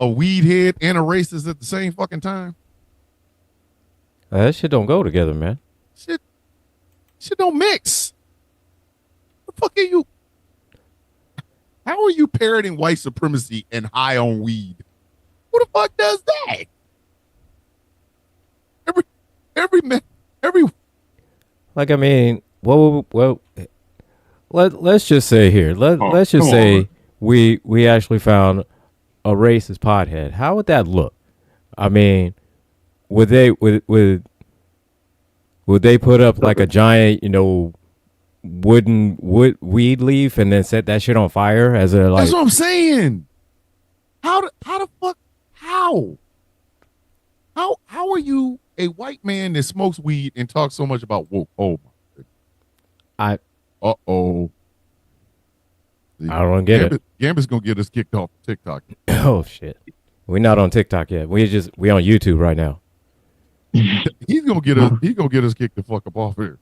a weed head and a racist at the same fucking time? That shit don't go together, man. Shit, shit don't mix. The fuck are you? How are you parroting white supremacy and high on weed? Who the fuck does that? Every man, every Like, I mean, well, let's just say here. Let's just say we actually found a racist pothead. How would that look? I mean, would they put up like a giant, wood weed leaf and then set that shit on fire as a like? That's what I'm saying. How the fuck how are you a white man that smokes weed and talks so much about woke? Oh my I don't get it. Gambit's gonna get us kicked off TikTok. Oh shit, we're not on TikTok yet. We on YouTube right now. He's gonna get us kicked the fuck up off here.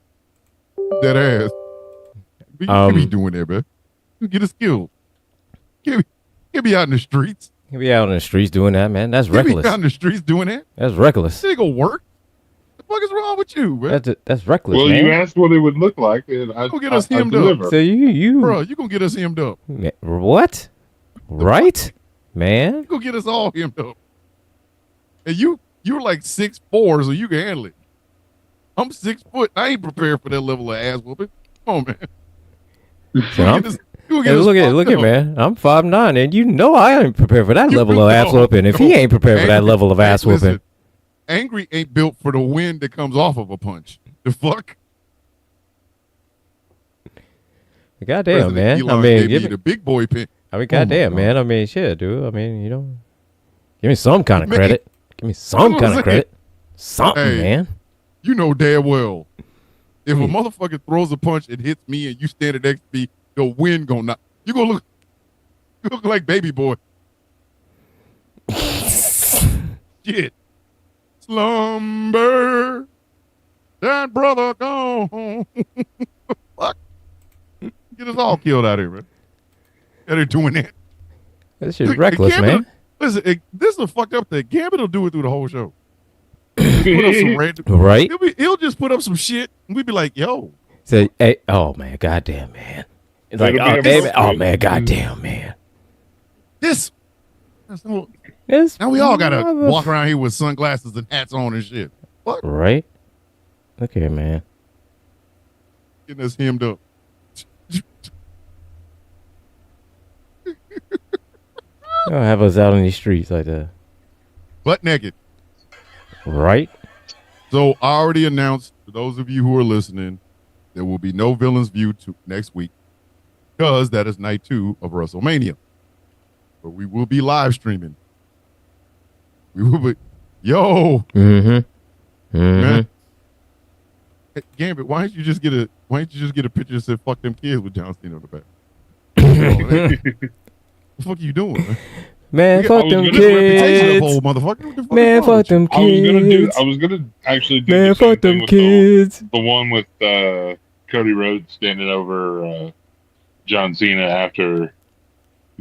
That ass. You can't be doing that, man. You get us killed. Can't be out in the streets. He be out in the streets doing that, man. That's Can't reckless. be out in the streets doing that. That's reckless. This ain't gonna work. The fuck is wrong with you, man? That's reckless, Well, man. you asked what it would look like, and I Go get us I hemmed up. deliver. So you Bro, you gonna get us hemmed up. what? Right, man. You gonna get us all hemmed up. And you're like 6'4", so you can handle it. I'm 6 foot. I ain't prepared for that level of ass whooping. Come on, man. So I'm- You gonna Hey, get us look fucked at up. man. I'm 5'9", and I ain't prepared for that You level of ass know. whooping. If he ain't prepared for that Angry- level of ass listen, whooping, Angry ain't built for the wind that comes off of a punch. The fuck? goddamn, President man. Elon I mean, gave give me me, the big boy pin. I mean, goddamn, God. man. I mean, shit, dude. I mean, give me some kind of Man. credit. Give me some That's what kind I'm of saying. credit. Something, Hey. man. You know damn well. If a Hmm. motherfucker throws a punch and hits me and you standing next to me, the wind gonna knock. You look like baby boy. Shit. Slumber. That brother gone. Fuck. Get us all killed out here, man. They're doing that. That shit's reckless, man. Listen, this is fucked up thing. Gambit will do it through the whole show. Put up some random, Right? he'll just put up some shit and we'd be like, yo, Say, hey, oh man, goddamn, man. It's like, It'll be oh, a damn, roast oh rate. man, goddamn, man. this. It's Now we all gotta mother- walk around here with sunglasses and hats on and shit. What? Right? Look here, man. Getting us hemmed up. Don't have us out in these streets like that. Butt naked. Right? So I already announced to those of you who are listening, there will be no Villains View next week because that is night 2 of WrestleMania. But we will be live streaming. We will be, yo, Mm-hmm. man. Hey, Gambit, why don't you just get a picture that said "fuck them kids" with John Cena on the back? What the fuck are you doing, man? Man, Yeah, fuck I was them gonna Reputation of kids. old motherfucker. What the fuck Man, is wrong fuck with you? them kids. I was gonna actually do Man, the same fuck them thing with kids. the one with Cody Rhodes standing over John Cena after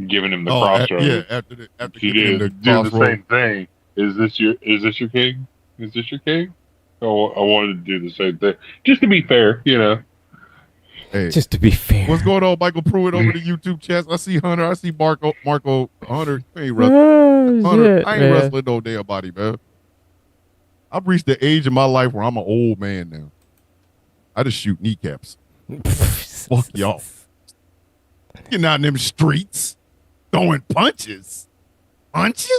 giving him the crossroads. yeah, after She giving him did the do the crossroad. same thing. Is this your king? Is this your king? Oh, I wanted to do the same thing, just to be fair, Hey, Just to be fair. what's going on, Michael Pruitt over the YouTube chat? I see Hunter. I see Marco. Hunter. I ain't wrestling. Oh, Hunter, shit, I ain't man. wrestling no damn body, man. I've reached the age of my life where I'm an old man now. I just shoot kneecaps. Fuck y'all. Getting out in them streets, throwing punches. Punches?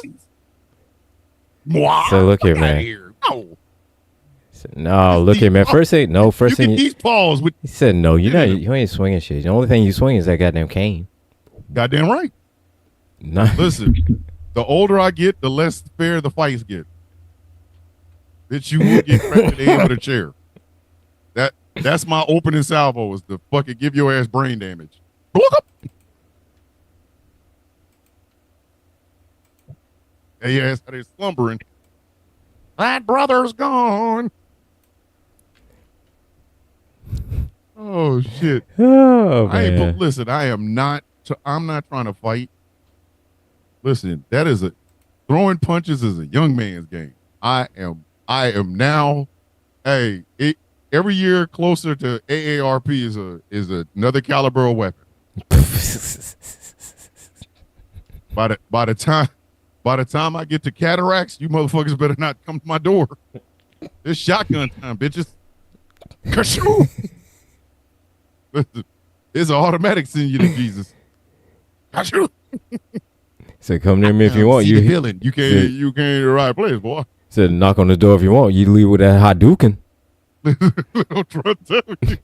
Mwah, So look here, fuck outta man. here. No. No, look here, man. First thing, You first can thing these paws with he said, no, you ain't swinging shit. The only thing you swing is that goddamn cane. goddamn right. No, Listen, the older I get, the less fair the fights get. Bitch, you will get cracked in the head with a chair. That's my opening salvo is to fucking give your ass brain damage. Look up. Hey, your ass out there slumbering. That brother's gone. Oh shit. oh I ain't man. listen, I'm not trying to fight. Listen, that is throwing punches is a young man's game. I am now. Hey, every year closer to AARP is another caliber of weapon. By the time I get to cataracts, you motherfuckers better not come to my door. It's shotgun time, bitches. Ka-shoo! It's an automatic send you to Jesus. Ka-shoo! Said, come near me if you want. You feeling? You can't in the right place, boy. Said, knock on the door if you want. You leave with that Hadouken. Don't trust that.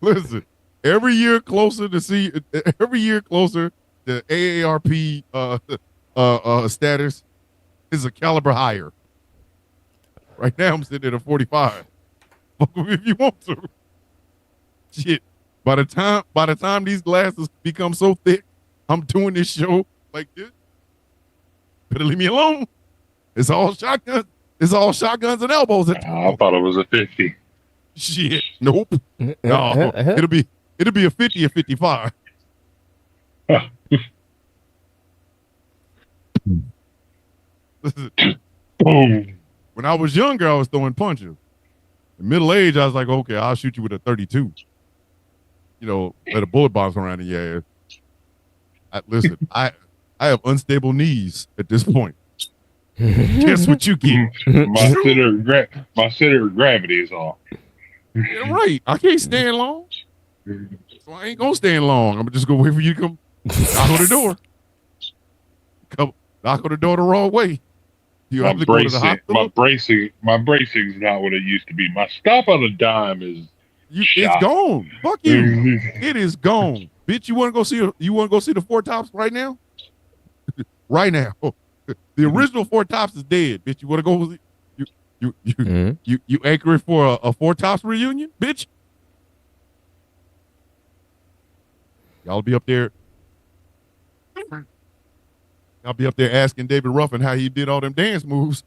Listen, every year closer to AARP status is a caliber higher. Right now I'm sitting at a 45. Fuck with me if you want to. Shit. By the time these glasses become so thick, I'm doing this show like this. Better leave me alone. It's all shotguns. It's all shotguns and elbows. I thought it was a 50. Shit. Nope. No. It'll be a 50 or 55. Boom. When I was younger, I was throwing punches. In middle age, I was like, okay, I'll shoot you with a 32. You know, let a bullet bounce around in your ass. Listen, I have unstable knees at this point. Guess what you get? My center of gravity is off. Yeah, right. I can't stand long. So I ain't gonna stand long. I'm just gonna wait for you to come knock on the door. Come knock on the door the wrong way. You have to go to the hospital. My bracing's not what it used to be. My stop on a dime is it's gone. Fuck you. It is gone. Bitch, you wanna go see the Four Tops right now? Right now. The original Four Tops is dead, bitch. You wanna go you anchor it for a Four Tops reunion, bitch? Y'all be up there. I'll be up there asking David Ruffin how he did all them dance moves.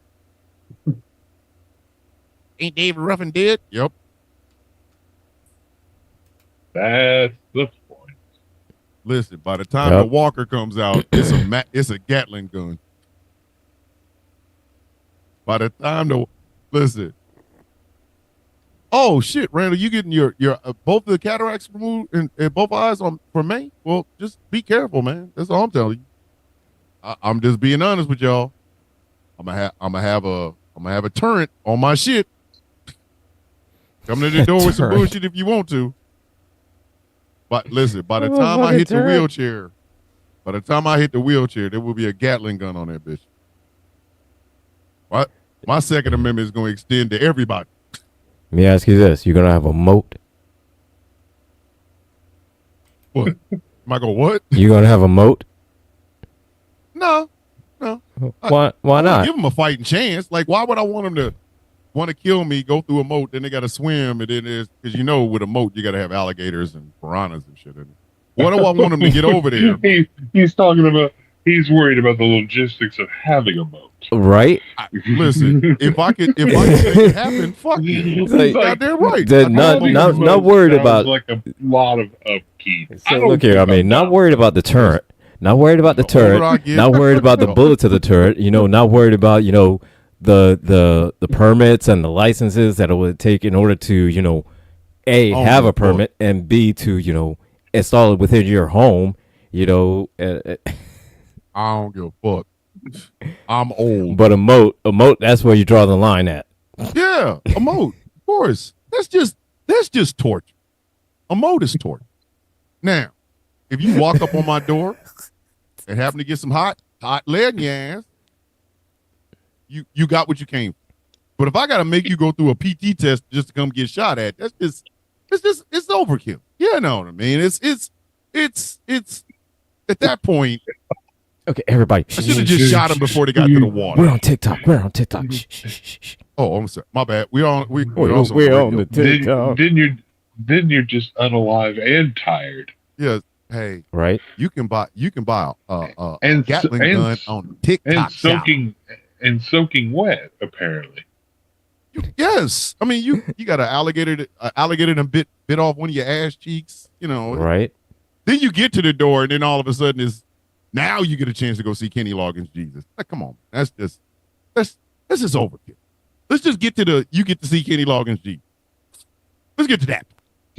Ain't David Ruffin dead? Yep. That's the point. Listen, by the time the Walker comes out, it's a Gatling gun. By the time listen. Oh shit, Randall, you getting your both of the cataracts removed in both eyes for May? Well, just be careful, man. That's all I'm telling you. I'm just being honest with y'all. I'm gonna have a turret on my shit. Come to the door with some bullshit if you want to. But listen, by the time I hit the wheelchair, there will be a Gatling gun on that bitch. What? My Second Amendment is going to extend to everybody. Let me ask you this: you're gonna have a moat? What? Am I going what? You gonna have a moat? No. Why not? Give them a fighting chance. Like, why would I want them to want to kill me, go through a moat, then they got to swim, and then because with a moat you got to have alligators and piranhas and shit in it. What do I want them to get over there? He's worried about the logistics of having a moat. Right? Listen, if I could make it happen, fuck you. Goddamn right. Not worried about like a lot of upkeep. So look here, not worried about the turret. Not worried about the turret. Not worried about the bullets of the turret. Not worried about the permits and the licenses that it would take in order to A, have a permit, and B, to install it within your home. I don't give a fuck. I'm old. But a moat, that's where you draw the line at. Yeah, a moat. Of course. That's just torture. A moat is torture. Now, if you walk up on my door and happen to get some hot lead in your ass, you got what you came for. But if I gotta make you go through a PT test just to come get shot at, it's overkill. Yeah, know what I mean? It's at that point. Okay, everybody. I should have just shot him before they got to the water. We're on TikTok. Shh. Oh, I'm sorry. My bad. We're on the TikTok. Didn't you just unalive and tired? Yes. Hey. Right. You can buy a Gatling gun on TikTok. And soaking wet, apparently. Yes. I mean, you got an alligator and bit off one of your ass cheeks. Right. Then you get to the door, and then all of a sudden it's Now you get a chance to go see Kenny Loggins' Jesus. Like, come on, that's just overkill. Let's just get to you get to see Kenny Loggins' Jesus. Let's get to that.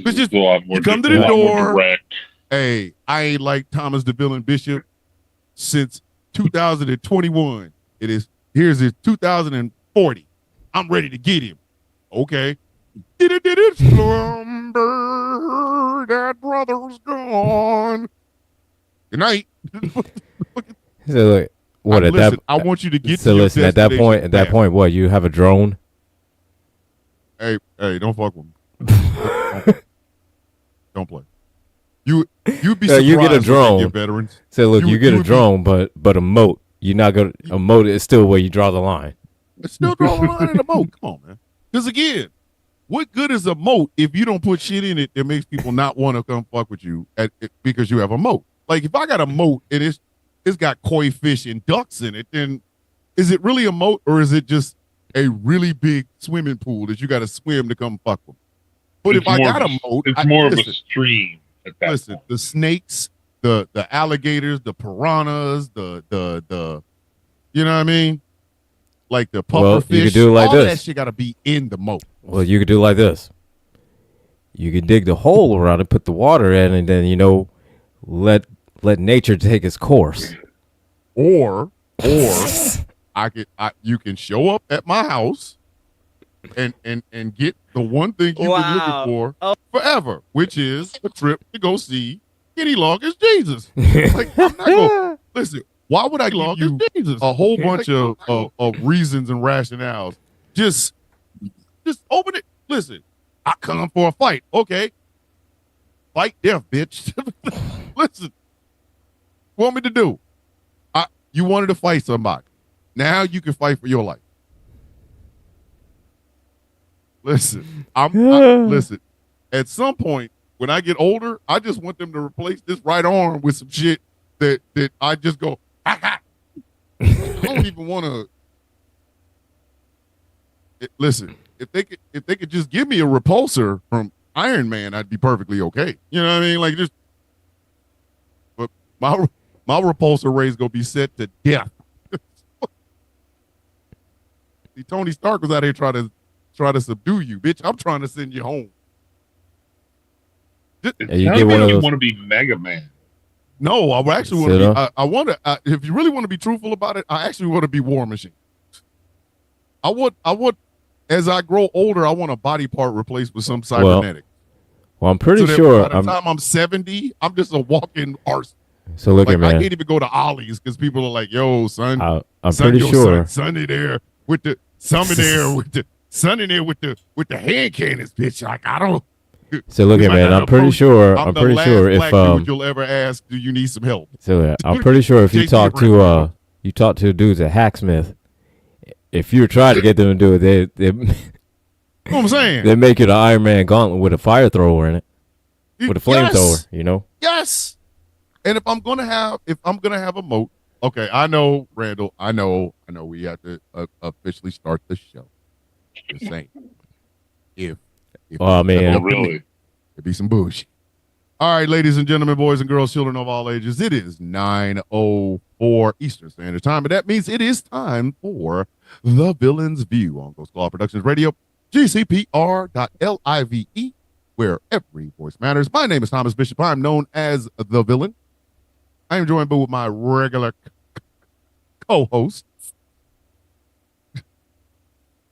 Let's just you come to the door. Hey, I ain't like Thomas the Villain Bishop since 2021. Here's his 2040. I'm ready to get him. Okay. Did it slumber? That brother's gone. Good night. So look, what at listen, that? I want you to get. So to listen, at that point, what you have a drone? Hey, don't fuck with me. Don't play. You'd be surprised you get a drone. Get veterans. So look, you get a drone, but a moat. You're not gonna a moat is still where you draw the line. It's still draw the line in a moat. Come on, man. Because again, what good is a moat if you don't put shit in it that makes people not want to come fuck with you because you have a moat? Like if I got a moat and it's got koi fish and ducks in it, then is it really a moat or is it just a really big swimming pool that you got to swim to come fuck with? But if I got a moat, it's more of a stream. At that point. The snakes, the alligators, the piranhas, the you know what I mean? Like the pufferfish. You could do it like all this. That shit got to be in the moat. Well, you could do it like this. You could dig the hole around it, put the water in, and then let nature take its course. Or you can show up at my house and get the one thing you've been looking for forever, which is a trip to go see Kenny Loggins' Jesus. Like, I'm not gonna listen. Why would I give you a whole bunch of reasons and rationales? Just open it. Listen, I come for a fight. Okay. Fight death, bitch. Listen. What want me to do? You wanted to fight somebody. Now you can fight for your life. Listen, listen. At some point, when I get older, I just want them to replace this right arm with some shit that I just go, ha, ha. I don't even want to. Listen, if they could just give me a repulsor from Iron Man, I'd be perfectly okay. You know what I mean? Like just, but my repulsor ray is gonna be set to death. See, Tony Stark was out here trying to subdue you, bitch. I'm trying to send you home. You get one of those. Want to be Mega Man? No, I actually want to be. I want to. If you really want to be truthful about it, I actually want to be War Machine. I would. As I grow older, I want a body part replaced with some cybernetic. Well, I'm pretty sure. By the time I'm 70, I'm just a walking arse. So look at I man. can't even go to Ollie's because people are like, "Yo, son, I'm pretty sure. Son in there with the some in there with the son in there with the hand cannons, bitch." Like I don't. So look at man. I'm pretty sure. I'm pretty sure if dude you'll ever ask, do you need some help? So I'm pretty sure if you talk to dudes at Hacksmith, if you're trying to get them to do it, they you know what I'm saying? They make it an Iron Man gauntlet with a fire thrower in it, with a flamethrower. You know. Yes. And if I'm gonna have a moat, okay, I know, Randall, I know we have to officially start the show. Just saying, if well, I mean, really, it'd be some bullshit. All right, ladies and gentlemen, boys and girls, children of all ages, it is 9:04 Eastern Standard Time, and that means it is time for The Villain's View on Ghost Claw Productions Radio, GCPR.LIVE, where every voice matters. My name is Thomas Bishop. I'm known as The Villain. I am joined with my regular co-host.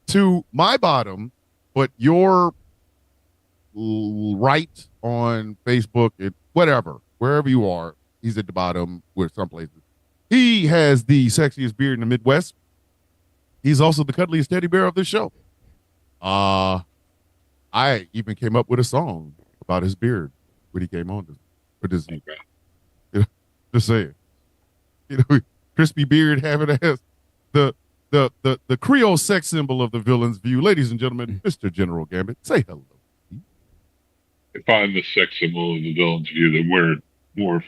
To my bottom, but your right on Facebook and whatever, wherever you are, he's at the bottom with some places. He has the sexiest beard in the Midwest. He's also the cuddliest teddy bear of this show. I even came up with a song about his beard when he came on with this. Just saying, crispy beard having ass, the Creole sex symbol of the Villain's View, ladies and gentlemen, Mr. General Gambit, say hello. If I'm the sex symbol of the Villain's View, then we're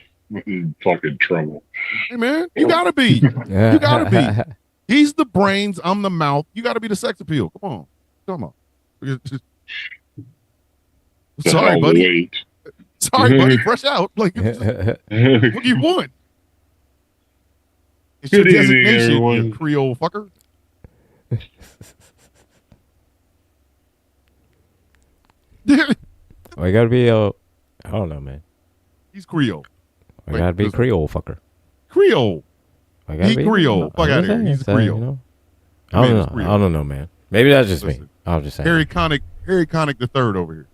in fucking trouble. Hey man, you gotta be. You gotta be. He's the brains. I'm the mouth. You gotta be the sex appeal. Come on. Sorry, buddy. Sorry, buddy. Fresh out. Like, what do you want? It's your Good evening, designation, you everyone. Creole fucker. I gotta be I don't know, man. He's Creole. I Wait, gotta be listen. Creole fucker. Creole. I gotta He be Creole. I'm Fuck just outta here. saying, He's saying, Creole. You know? That I man don't is know. Creole. I don't know, man. Maybe that's just me. Listen. I was just saying. Harry Connick the third over here.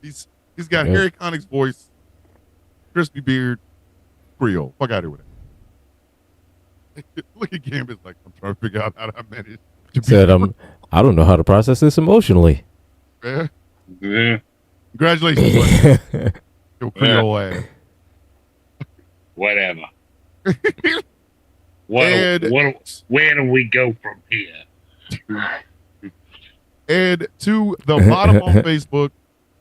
He's got Yeah. Harry Connick's voice, crispy beard, Creole. Fuck out of here with it. Look at Gambit's like, I'm trying to figure out how to manage to be Said I don't know how to process this emotionally. man. Yeah, Congratulations, buddy. Your Creole ass. whatever. And- Where do we go from here? And to the bottom on Facebook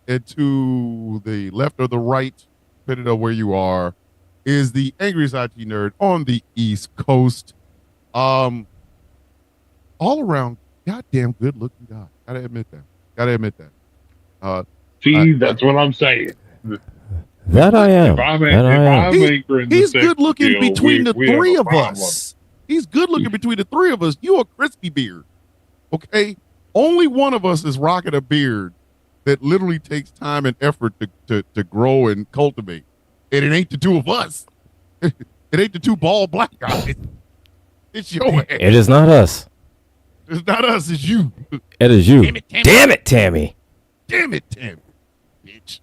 and to the left or the right, depending on where you are, is the angriest IT nerd on the East Coast. All around, goddamn good looking guy. Gotta admit that. See, that's what I'm saying. That I am. If I'm, That I am. anchoring the He's sex good looking appeal, between the we have three a of problem. us. He's good looking between the three of us. You a crispy beard. Okay? Only one of us is rocking a beard that literally takes time and effort to grow and cultivate. And it ain't the two of us. It ain't the two bald black guys. It's your ass. It is not us. It's not us, it's you. It is you. Damn it, Tammy. Damn it, Tammy. Damn it, Tim. Bitch.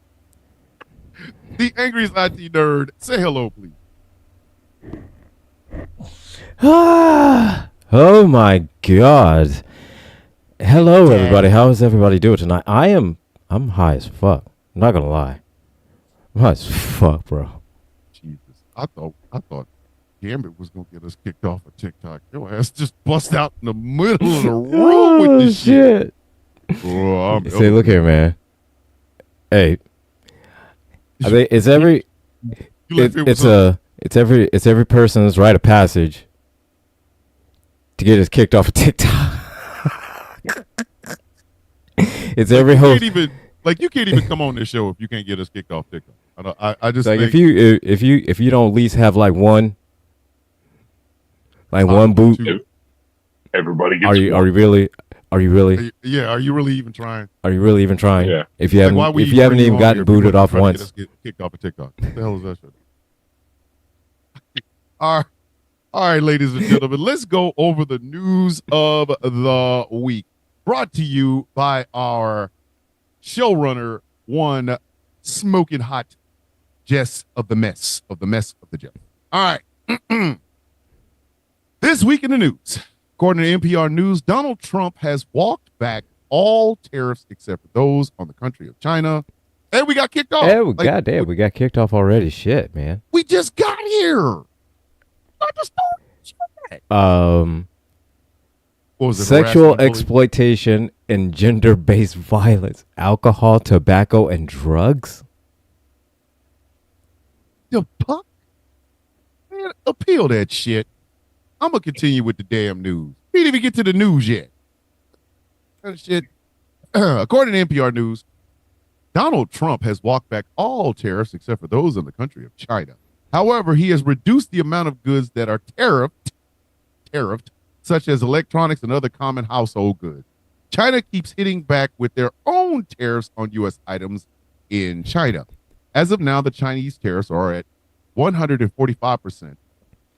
The angriest IT nerd. Say hello, please. Oh my God. Hello, everybody. How is everybody doing tonight? I'm high as fuck. I'm not gonna lie. I'm high as fuck, bro. Jesus. I thought Gambit was gonna get us kicked off of TikTok. Your ass just bust out in the middle of the room with this shit. Oh, I'm Say, look here, man. Hey, I think it's every You like it was it's every person's rite of passage to get us kicked off of TikTok. It's every you host. can't even come on this show if you can't get us kicked off TikTok. I just Like think if you don't at least have like one boot. two- Everybody gets Are you really Yeah, are you really even trying? even trying? Yeah. If you Like, why haven't we if you haven't bring even on gotten here if you booted wasn't off trying to get once. us kicked off of TikTok. What the hell is that shit? All right, ladies and gentlemen, let's go over the news of the week. Brought to you by our showrunner, one smoking hot Jess of the mess of the Jess. All right. This week in the news, according to NPR News, Donald Trump has walked back all tariffs except for those on the country of China. And we got kicked off. Oh, Like, goddamn, we got kicked off already. Shit, man. we just got here. I just what was it, Sexual harassment, bullying? exploitation and gender-based violence, alcohol, tobacco, and drugs. The fuck? Man, appeal that shit. I'm gonna continue with the damn news. We didn't even get to the news yet. That shit. According to NPR News, Donald Trump has walked back all tariffs except for those in the country of China. However, he has reduced the amount of goods that are tariffed, such as electronics and other common household goods. China keeps hitting back with their own tariffs on U.S. items in China. As of now, the Chinese tariffs are at 145%,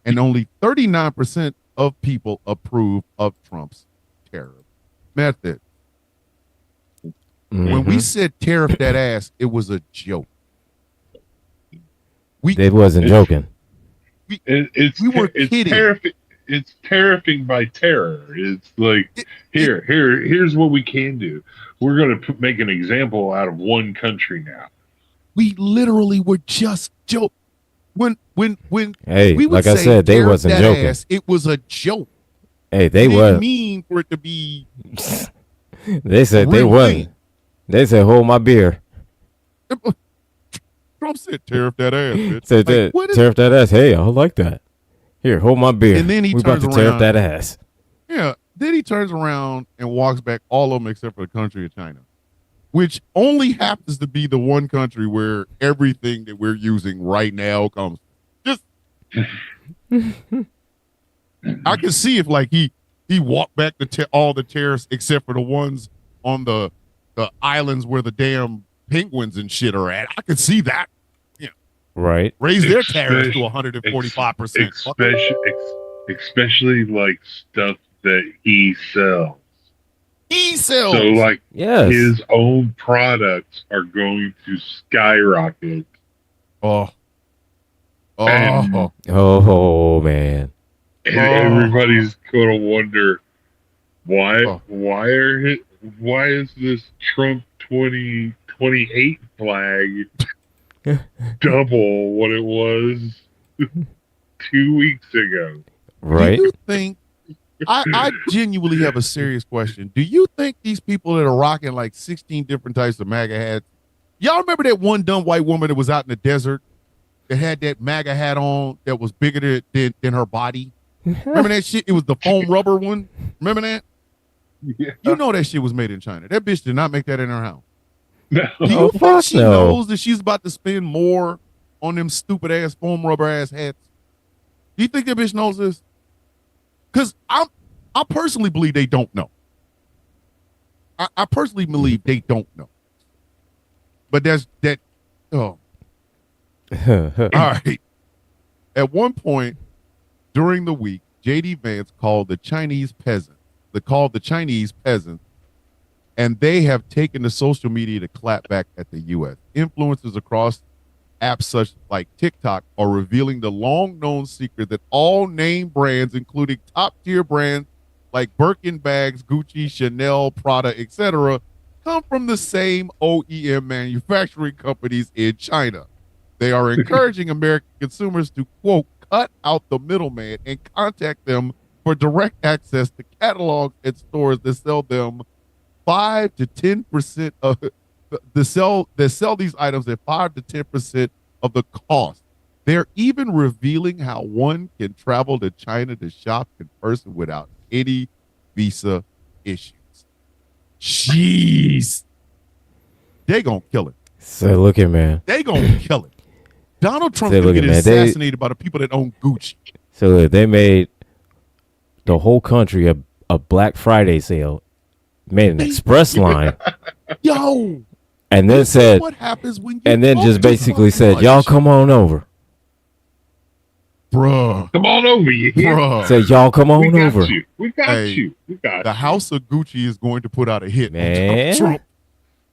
and only 39% of people approve of Trump's tariff method. When we said tariff that ass, it was a joke. They wasn't joking. It's We were kidding. It's tariffing by terror. It's like here's what we can do. We're going to make an example out of one country now. We literally were just joke. When Hey, we would like I say said, they tariff wasn't that joking. ass, it was a joke. Hey, they It didn't was. mean for it to be. They said they real wasn't. thing. They said, hold my beer. Trump said tariff that ass. Bitch. Said Like, that, what is- tariff that ass. Hey, I like that. Here, hold my beer. And then he we about to turns tariff around. that ass. Yeah. Then he turns around and walks back all of them except for the country of China, which only happens to be the one country where everything that we're using right now comes. Just I could see if like he walked back all the terrorists except for the ones on the islands where the damn penguins and shit are at. I could see that. Right. Raise their tariffs to 145%. Especially like stuff that he sells. He sells. So like Yes. his own products are going to skyrocket. Oh. And- Oh man. And everybody's gonna wonder why Oh. why is this Trump 2028 flag double what it was 2 weeks ago? Right. Do you think I genuinely have a serious question. Do you think these people that are rocking like 16 different types of MAGA hats, y'all remember that one dumb white woman that was out in the desert that had that MAGA hat on that was bigger than her body? Remember that shit? It was the foam rubber one. Remember that? Yeah. You know that shit was made in China. That bitch did not make that in her house. No. Do you Oh, think fuck she no. knows that she's about to spend more on them stupid ass foam rubber ass hats? Do you think that bitch knows this? Because I personally believe they don't know. I personally believe they don't know. But that's that. Oh, all right. At one point during the week, J.D. Vance called the Chinese peasants, and they have taken to social media to clap back at the U.S. Influencers across apps such like TikTok are revealing the long-known secret that all name brands, including top-tier brands like Birkin bags, Gucci, Chanel, Prada, etc., come from the same OEM manufacturing companies in China. They are encouraging American consumers to, quote, cut out the middleman and contact them for direct access to catalogs and stores that sell them 5 to 10% of sell these items at 5 to 10% of the cost. They're even revealing how one can travel to China to shop in person without any visa issues. Jeez. They gonna kill it. So look at man. They gonna kill it. Donald Trump Say, gonna look get at, man, assassinated by the people that own Gucci. So look, they made the whole country a Black Friday sale, made an express line, Yo, and then this is said, what happens when you and then talk just too basically much. said, y'all come on over. Bruh. Come on over, you hear? Bruh. Said y'all come We on got over. you. We got Hey, you. We got The you. House of Gucci is going to put out a hit. on Man. Donald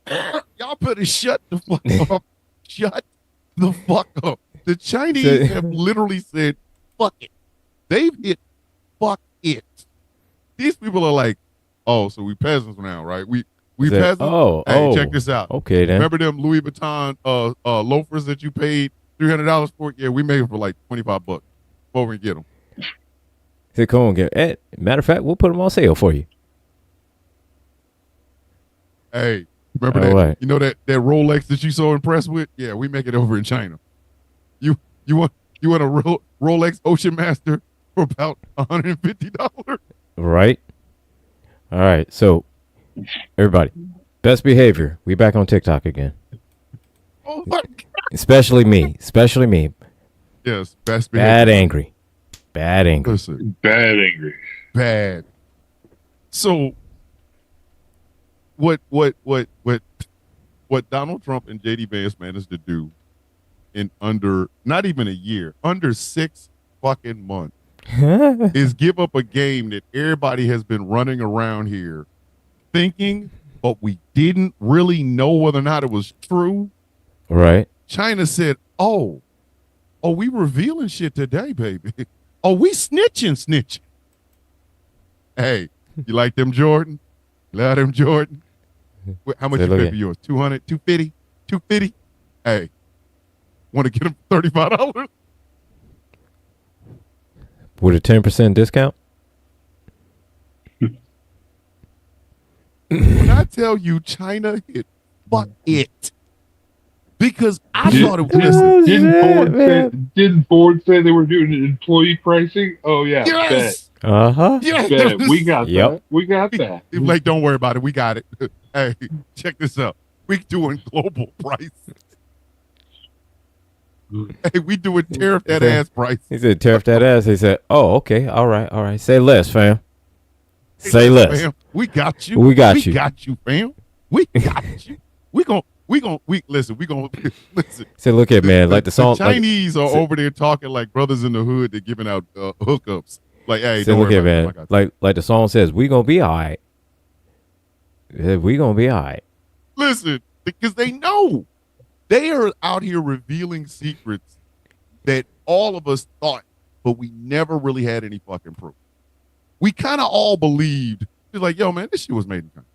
Trump. Y'all better shut the fuck up. Shut the fuck up. The Chinese Say- have literally said, fuck it. They've hit fuck it. These people are like, oh, so we peasants now, right? We Said, peasants. oh, Hey, oh. check this out. Okay then. Remember them Louis Vuitton loafers that you paid $300 for? Yeah, we made them for like $25. Go over and get them. Said, come on, get. Matter of fact, we'll put them on sale for you. Hey, remember All that? right. You know that Rolex that you so impressed with? Yeah, we make it over in China. You want a Rolex Ocean Master for about $150? Right. All right. So, everybody, best behavior. We back on TikTok again. Oh my God. Especially me. Especially me. Yes, best Bad behavior. angry. Bad angry. Listen, Bad angry. bad. So what Donald Trump and JD Vance managed to do in under not even a year, under 6 fucking months, is give up a game that everybody has been running around here thinking, but we didn't really know whether or not it was true. Right. China said, oh, we revealing shit today, baby. Oh, we snitching. Hey, you like them Jordan? Love them Jordan? How much Say, you look pay at- for yours? 200, 250, 250? Hey, want to get them $35? With a 10% discount? When I tell you China hit, fuck it. Because I thought it was, listen, Oh, Didn't shit, Ford man. didn't Ford say they were doing employee pricing? Oh yeah, yes, Uh-huh. yes. bet. We got Yep. that. We got that. He was like, don't worry about it. We got it. Hey, check this out. We doing global price. Hey, we doing tariff that ass price. He said, tariff that ass. He said, oh, okay. All right. Say less, fam. Say listen, less. fam. We got you. We got we you. got you, fam. We got you. We gonna listen. Say, look at man, like the song. The Chinese are over there talking like brothers in the hood. They're giving out hookups. Like, hey, Say, don't look worry at about it. man, I got you. like the song says, we gonna be all right. We gonna be all right. Listen, because they know they are out here revealing secrets that all of us thought, but we never really had any fucking proof. We kind of all believed. It's like, yo, man, this shit was made in China.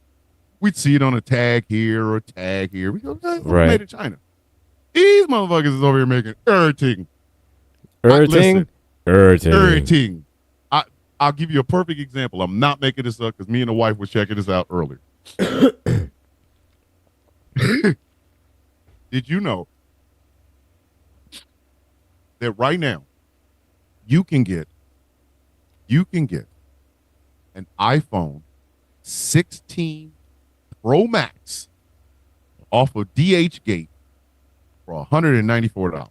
We'd see it on a tag here or a tag here. We go, hey, it was Right. made in China. These motherfuckers is over here making everything. Everything. Everything. I'll give you a perfect example. I'm not making this up because me and the wife were checking this out earlier. Did you know that right now you can get an iPhone 16 Pro Max off of DHgate for $194?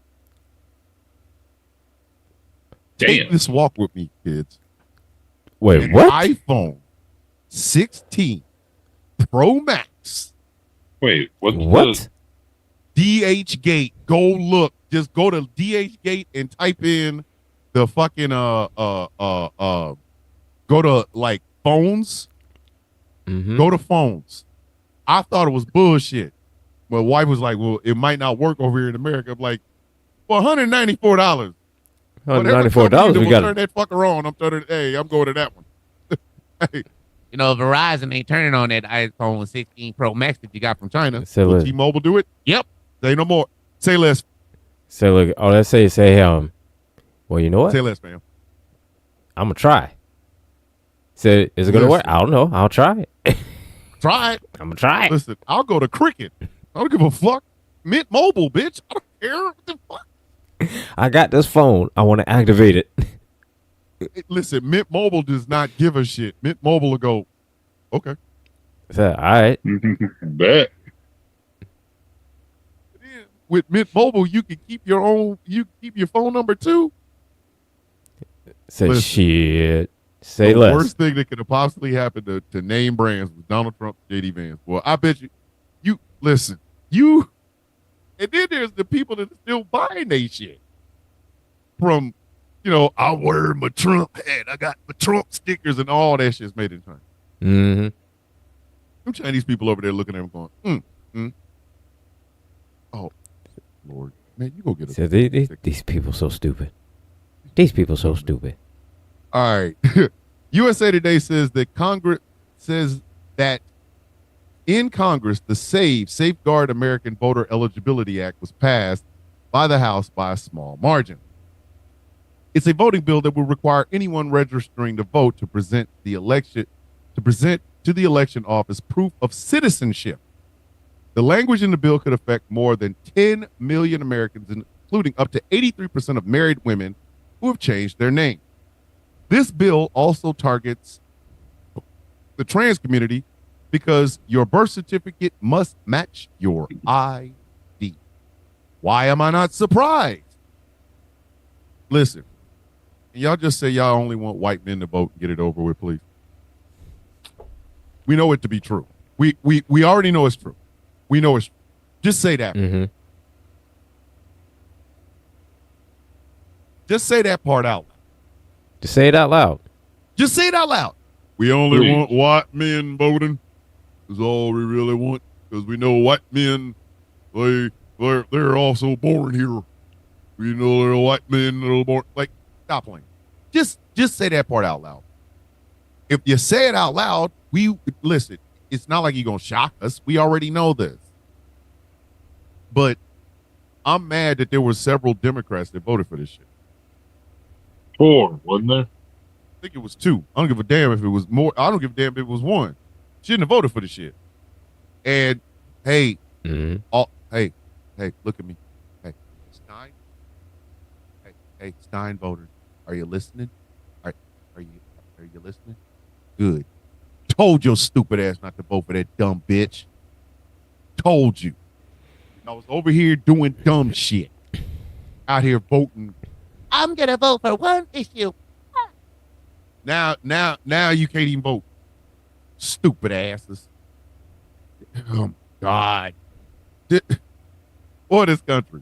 Take Damn. this walk with me, kids. Wait, An what? iPhone 16 Pro Max. Wait, What? DHgate. Go look. Just go to DHgate and type in the fucking go to like phones. Mhm. Go to phones. I thought it was bullshit. My wife was like, well, it might not work over here in America. I'm like, for $194. $194. We got turn that fucker on. I'm going to that one. Hey, You know, Verizon ain't turning on that iPhone 16 Pro Max that you got from China. Say will less. T-Mobile do it? Yep. Say no more. Say less. Say look. Oh, let's say well, you know what? Say less, man. I'm gonna try. Say, is it gonna work? Listen. I don't know. I'll try it. Try it. I'm gonna try it. Listen, I'll go to Cricket. I don't give a fuck. Mint Mobile, bitch. I don't care. What the fuck? I got this phone. I want to activate it. Listen, Mint Mobile does not give a shit. Mint Mobile will go, okay. Say, all right. Bet. Then with Mint Mobile, you can keep your own. You can keep your phone number too. Say Listen. shit. Say The less. worst thing that could have possibly happened to name brands was Donald Trump, JD Vance. Well, I bet you listen, and then there's the people that are still buying they shit. From, I wear my Trump hat. I got my Trump stickers and all that shit's made in China. Mm-hmm. Them Chinese people over there looking at them going, oh, Lord. Man, you go get So a these people so stupid. These people so stupid. All right. USA Today says that in Congress, the Safeguard American Voter Eligibility Act was passed by the House by a small margin. It's a voting bill that will require anyone registering to vote to present to the election office proof of citizenship. The language in the bill could affect more than 10 million Americans, including up to 83% of married women who have changed their name. This bill also targets the trans community because your birth certificate must match your ID. Why am I not surprised? Listen, y'all just say y'all only want white men to vote and get it over with, please. We know it to be true. We already know it's true. We know it's true. Just say that. Mm-hmm. Just say that part out loud. Just say it out loud. Just say it out loud. We only Please. want white men voting. Is all we really want. Because we know white men, they're also born here. We know there are white men that are born. Like, stop playing. Just say that part out loud. If you say it out loud, listen. It's not like you're gonna shock us. We already know this. But I'm mad that there were several Democrats that voted for this shit. 4, wasn't there? I think it was 2. I don't give a damn if it was more. I don't give a damn if it was 1. Shouldn't have voted for the shit. And hey, Mm-hmm. hey, look at me. Hey, Stein. Hey, Stein voters, are you listening? Are you listening? Good. Told your stupid ass not to vote for that dumb bitch. Told you. I was over here doing dumb shit. out here voting. I'm gonna vote for one issue. Now you can't even vote. Stupid asses. Oh my God. Boy, this country.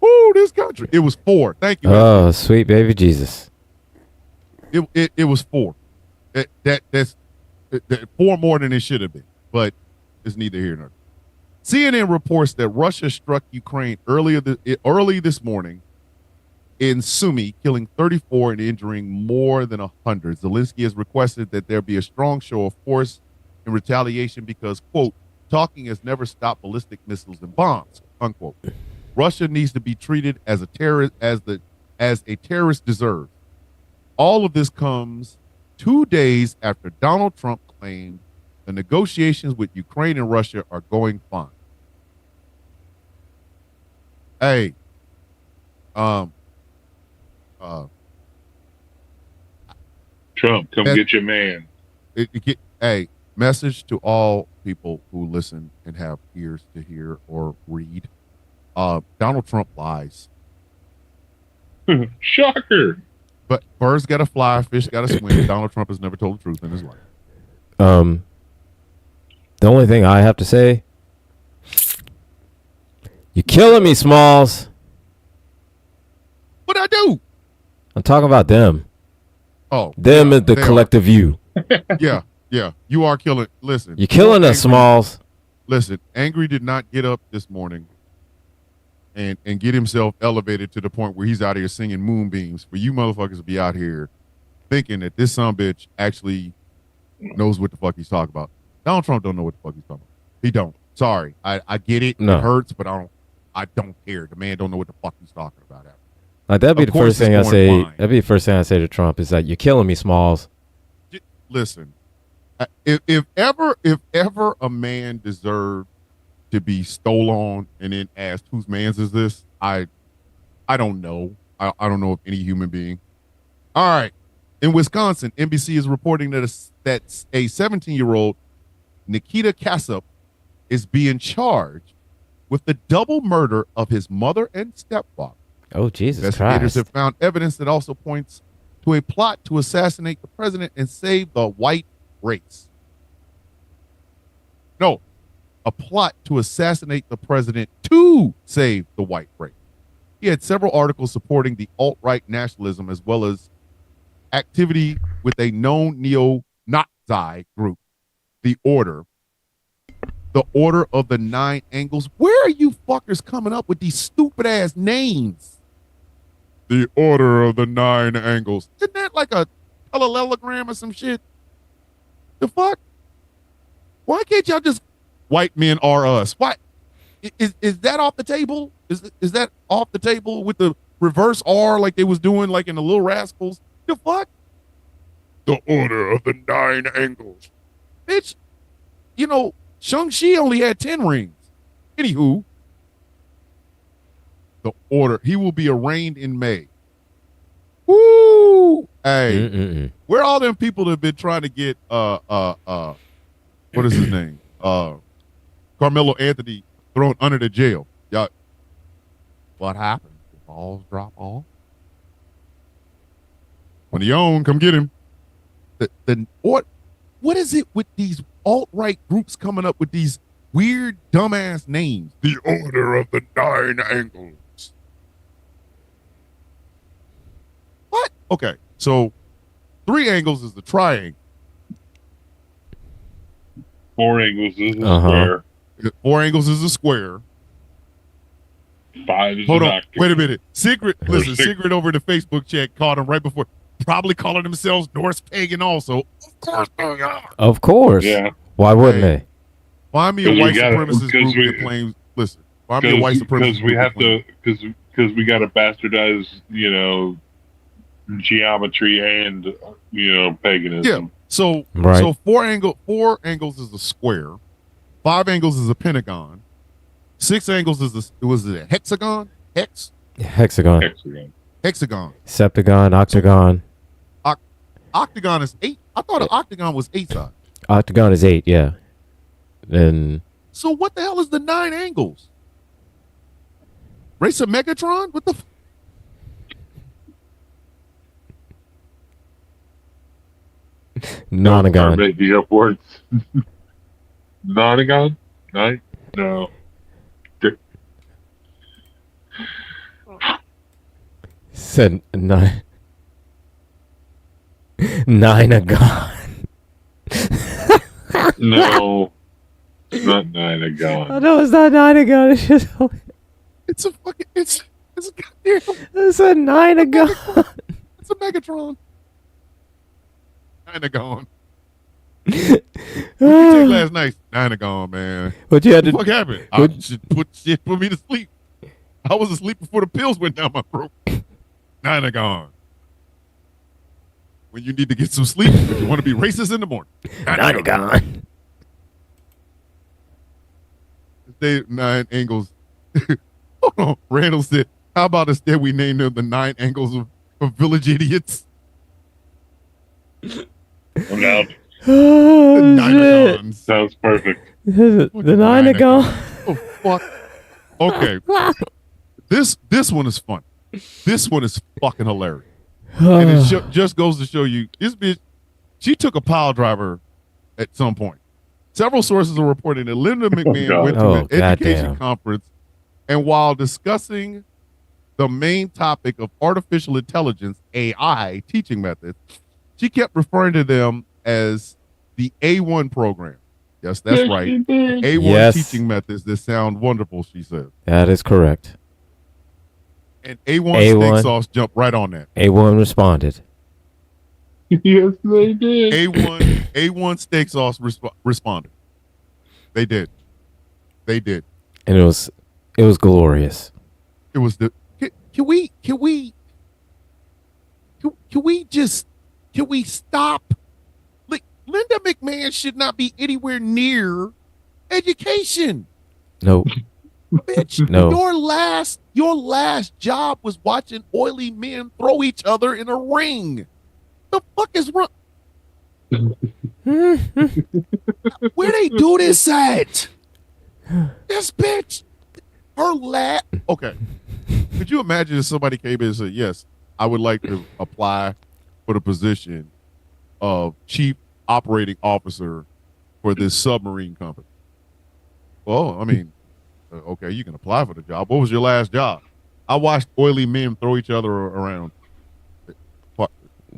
Woo, this country. It was 4. Thank you. Oh, sweet baby Jesus. It was 4. That's 4 more than it should have been. But it's neither here nor there. CNN reports that Russia struck Ukraine early this morning in Sumy, killing 34 and injuring more than 100. Zelensky has requested that there be a strong show of force in retaliation because, quote, talking has never stopped ballistic missiles and bombs, unquote. Russia needs to be treated as a terrorist, as a terrorist deserves. All of this comes 2 days after Donald Trump claimed the negotiations with Ukraine and Russia are going fine. Hey, Trump, come get your man. Hey, message to all people who listen and have ears to hear or read. Donald Trump lies. Shocker. But birds got to fly, fish got to swim. Donald Trump has never told the truth in his life. The only thing I have to say, you're killing me, Smalls. What'd I do? I'm talking about them. Oh, Them yeah, is the they collective you. are. Yeah. You are killing. Listen. You're killing us, Smalls. Listen, Angry did not get up this morning and get himself elevated to the point where he's out here singing moonbeams for you motherfuckers to be out here thinking that this sumbitch actually knows what the fuck he's talking about. Donald Trump don't know what the fuck he's talking about. He don't. Sorry. I get it. No. It hurts, but I don't care. The man don't know what the fuck he's talking about. Like that'd be Of the course first thing I it's say. going fine. That'd be the first thing I say to Trump is that you're killing me, Smalls. Listen, if ever a man deserved to be stole on and then asked whose man's is this, I don't know. I don't know of any human being. All right. In Wisconsin, NBC is reporting that a 17-year-old Nikita Kassup is being charged with the double murder of his mother and stepfather. Oh, Jesus Investigators Christ. have found evidence that also points to a plot to assassinate the president and save the white race. No, a plot to assassinate the president to save the white race. He had several articles supporting the alt-right nationalism as well as activity with a known neo-Nazi group, the Order of the Nine Angles. Where are you fuckers coming up with these stupid-ass names? The Order of the Nine Angles. Isn't that like a parallelogram or some shit? The fuck? Why can't y'all just white men are us? Why is that off the table? Is that off the table with the reverse R like they was doing like in the Little Rascals? The fuck? The Order of the Nine Angles. Bitch, you know, Shang-Chi only had 10 rings. Anywho, the Order. He will be arraigned in May. Woo! Hey, where all them people that have been trying to get what is his name? Carmelo Anthony thrown under the jail. Y'all, what happened? The balls drop off. When he own, come get him. What is it with these alt-right groups coming up with these weird dumbass names? The Order of the Nine Angles. What? Okay, so 3 angles is the triangle. 4 angles is a square. 4 angles is a square. 5 is Hold an on. octagon. Wait a minute. Secret Six. over the Facebook chat caught him right before. Probably calling themselves Norse pagan also. Of course they are. Of course. Yeah. Why wouldn't Hey. they? Find me a 'Cause we white gotta- supremacist because group we- that claims. Listen. Find me a white supremacist Because we group have that claims- to, because we got to bastardize, geometry and, paganism. Yeah. So Right. so 4 angles is a square. 5 angles is a pentagon. 6 angles is was it a hexagon? Hexagon. Hexagon. Hexagon. Septagon. Octagon. Octagon is 8. I thought an octagon was 8 sides. Octagon is 8, yeah. And So what the hell is the 9 angles? Race of Megatron? What the? Start Nonagon. making up words. Nonagon? Night? No. Said nine. Ninagon. No. It's not I Nonagon. know it's not Ninagon. It's just It's a fucking. It's a goddamn. it's a Ninagon. It's a Megatron. Dynagon. What you take last night? Dynagon, man. What you had What the to? fuck happened? What- Shit put me to sleep. I was asleep before the pills went down my throat. Dynagon. When you need to get some sleep, if you want to be racist in the morning. Ninagon. They 9 angles. Hold on. Randall said, how about instead we name them the 9 angles of village idiots? I'm down. Oh, shit. Dynagons. Sounds perfect. The Ninagon. Oh, fuck. Okay. This one is fun. This one is fucking hilarious. And it just goes to show you, this bitch, she took a pile driver at some point. Several sources are reporting that Linda McMahon God. went to Oh, an education goddamn. conference, and while discussing the main topic of artificial intelligence, AI, teaching methods, she kept referring to them as the A1 program. Yes, that's right. A1 Yes. teaching methods that sound wonderful, she said. That is correct. And A1, A1. steak sauce jumped right on that. A1 responded. Yes, they did. A1 steak sauce responded. They did. They did. And it was glorious. It was the can we stop? Like, Linda McMahon should not be anywhere near education. Nope. Bitch, No. your last job was watching oily men throw each other in a ring. The fuck is wrong? Where they do this at? This bitch, okay. Could you imagine if somebody came in and said, yes, I would like to apply for the position of chief operating officer for this submarine company? Well, I mean, okay, you can apply for the job. What was your last job? I watched oily men throw each other around.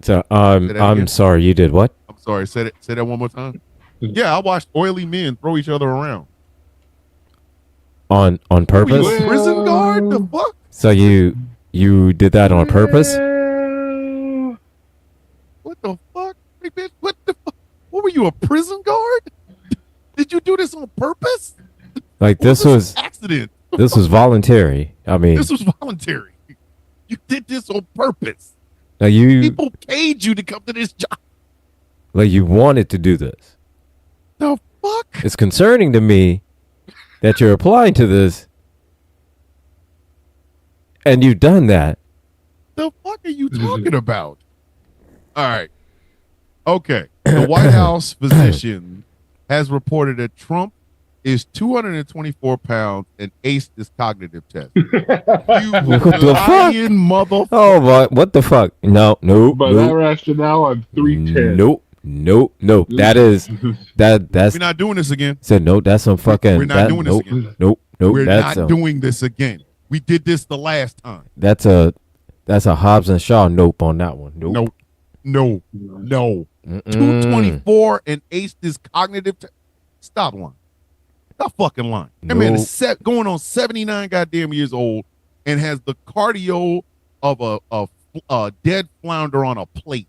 So that again? I'm sorry, you did what? I'm sorry, say that one more time. Yeah, I watched oily men throw each other around. On Were you purpose? a prison guard? The fuck? So you did that on purpose? What the fuck? Hey, bitch, what the fuck? What were you, a prison guard? Did you do this on purpose? Like Or this was an accident. this was voluntary. I mean, This was voluntary. You did this on purpose. like you People paid you to come to this job. wanted to do this. The fuck? It's concerning to me that you're applying to this and you've done that. The fuck are you talking about? All right. Okay. The White House physician has reported that Trump is 224 pounds and aced his cognitive test. You What the fuck? lying motherfucker. Oh, what the fuck? No. By that rationale, I'm 310. Nope. That's We're not doing this again. said no. That's some fucking. We're not doing this again. Nope. We're That's not doing this again. We did this the last time. that's a Hobbs and Shaw nope on that one. Nope. No. Mm-mm. 224 and aced his cognitive test. Stop lying. Stop fucking lying. That man is going on 79 goddamn years old and has the cardio of a dead flounder on a plate.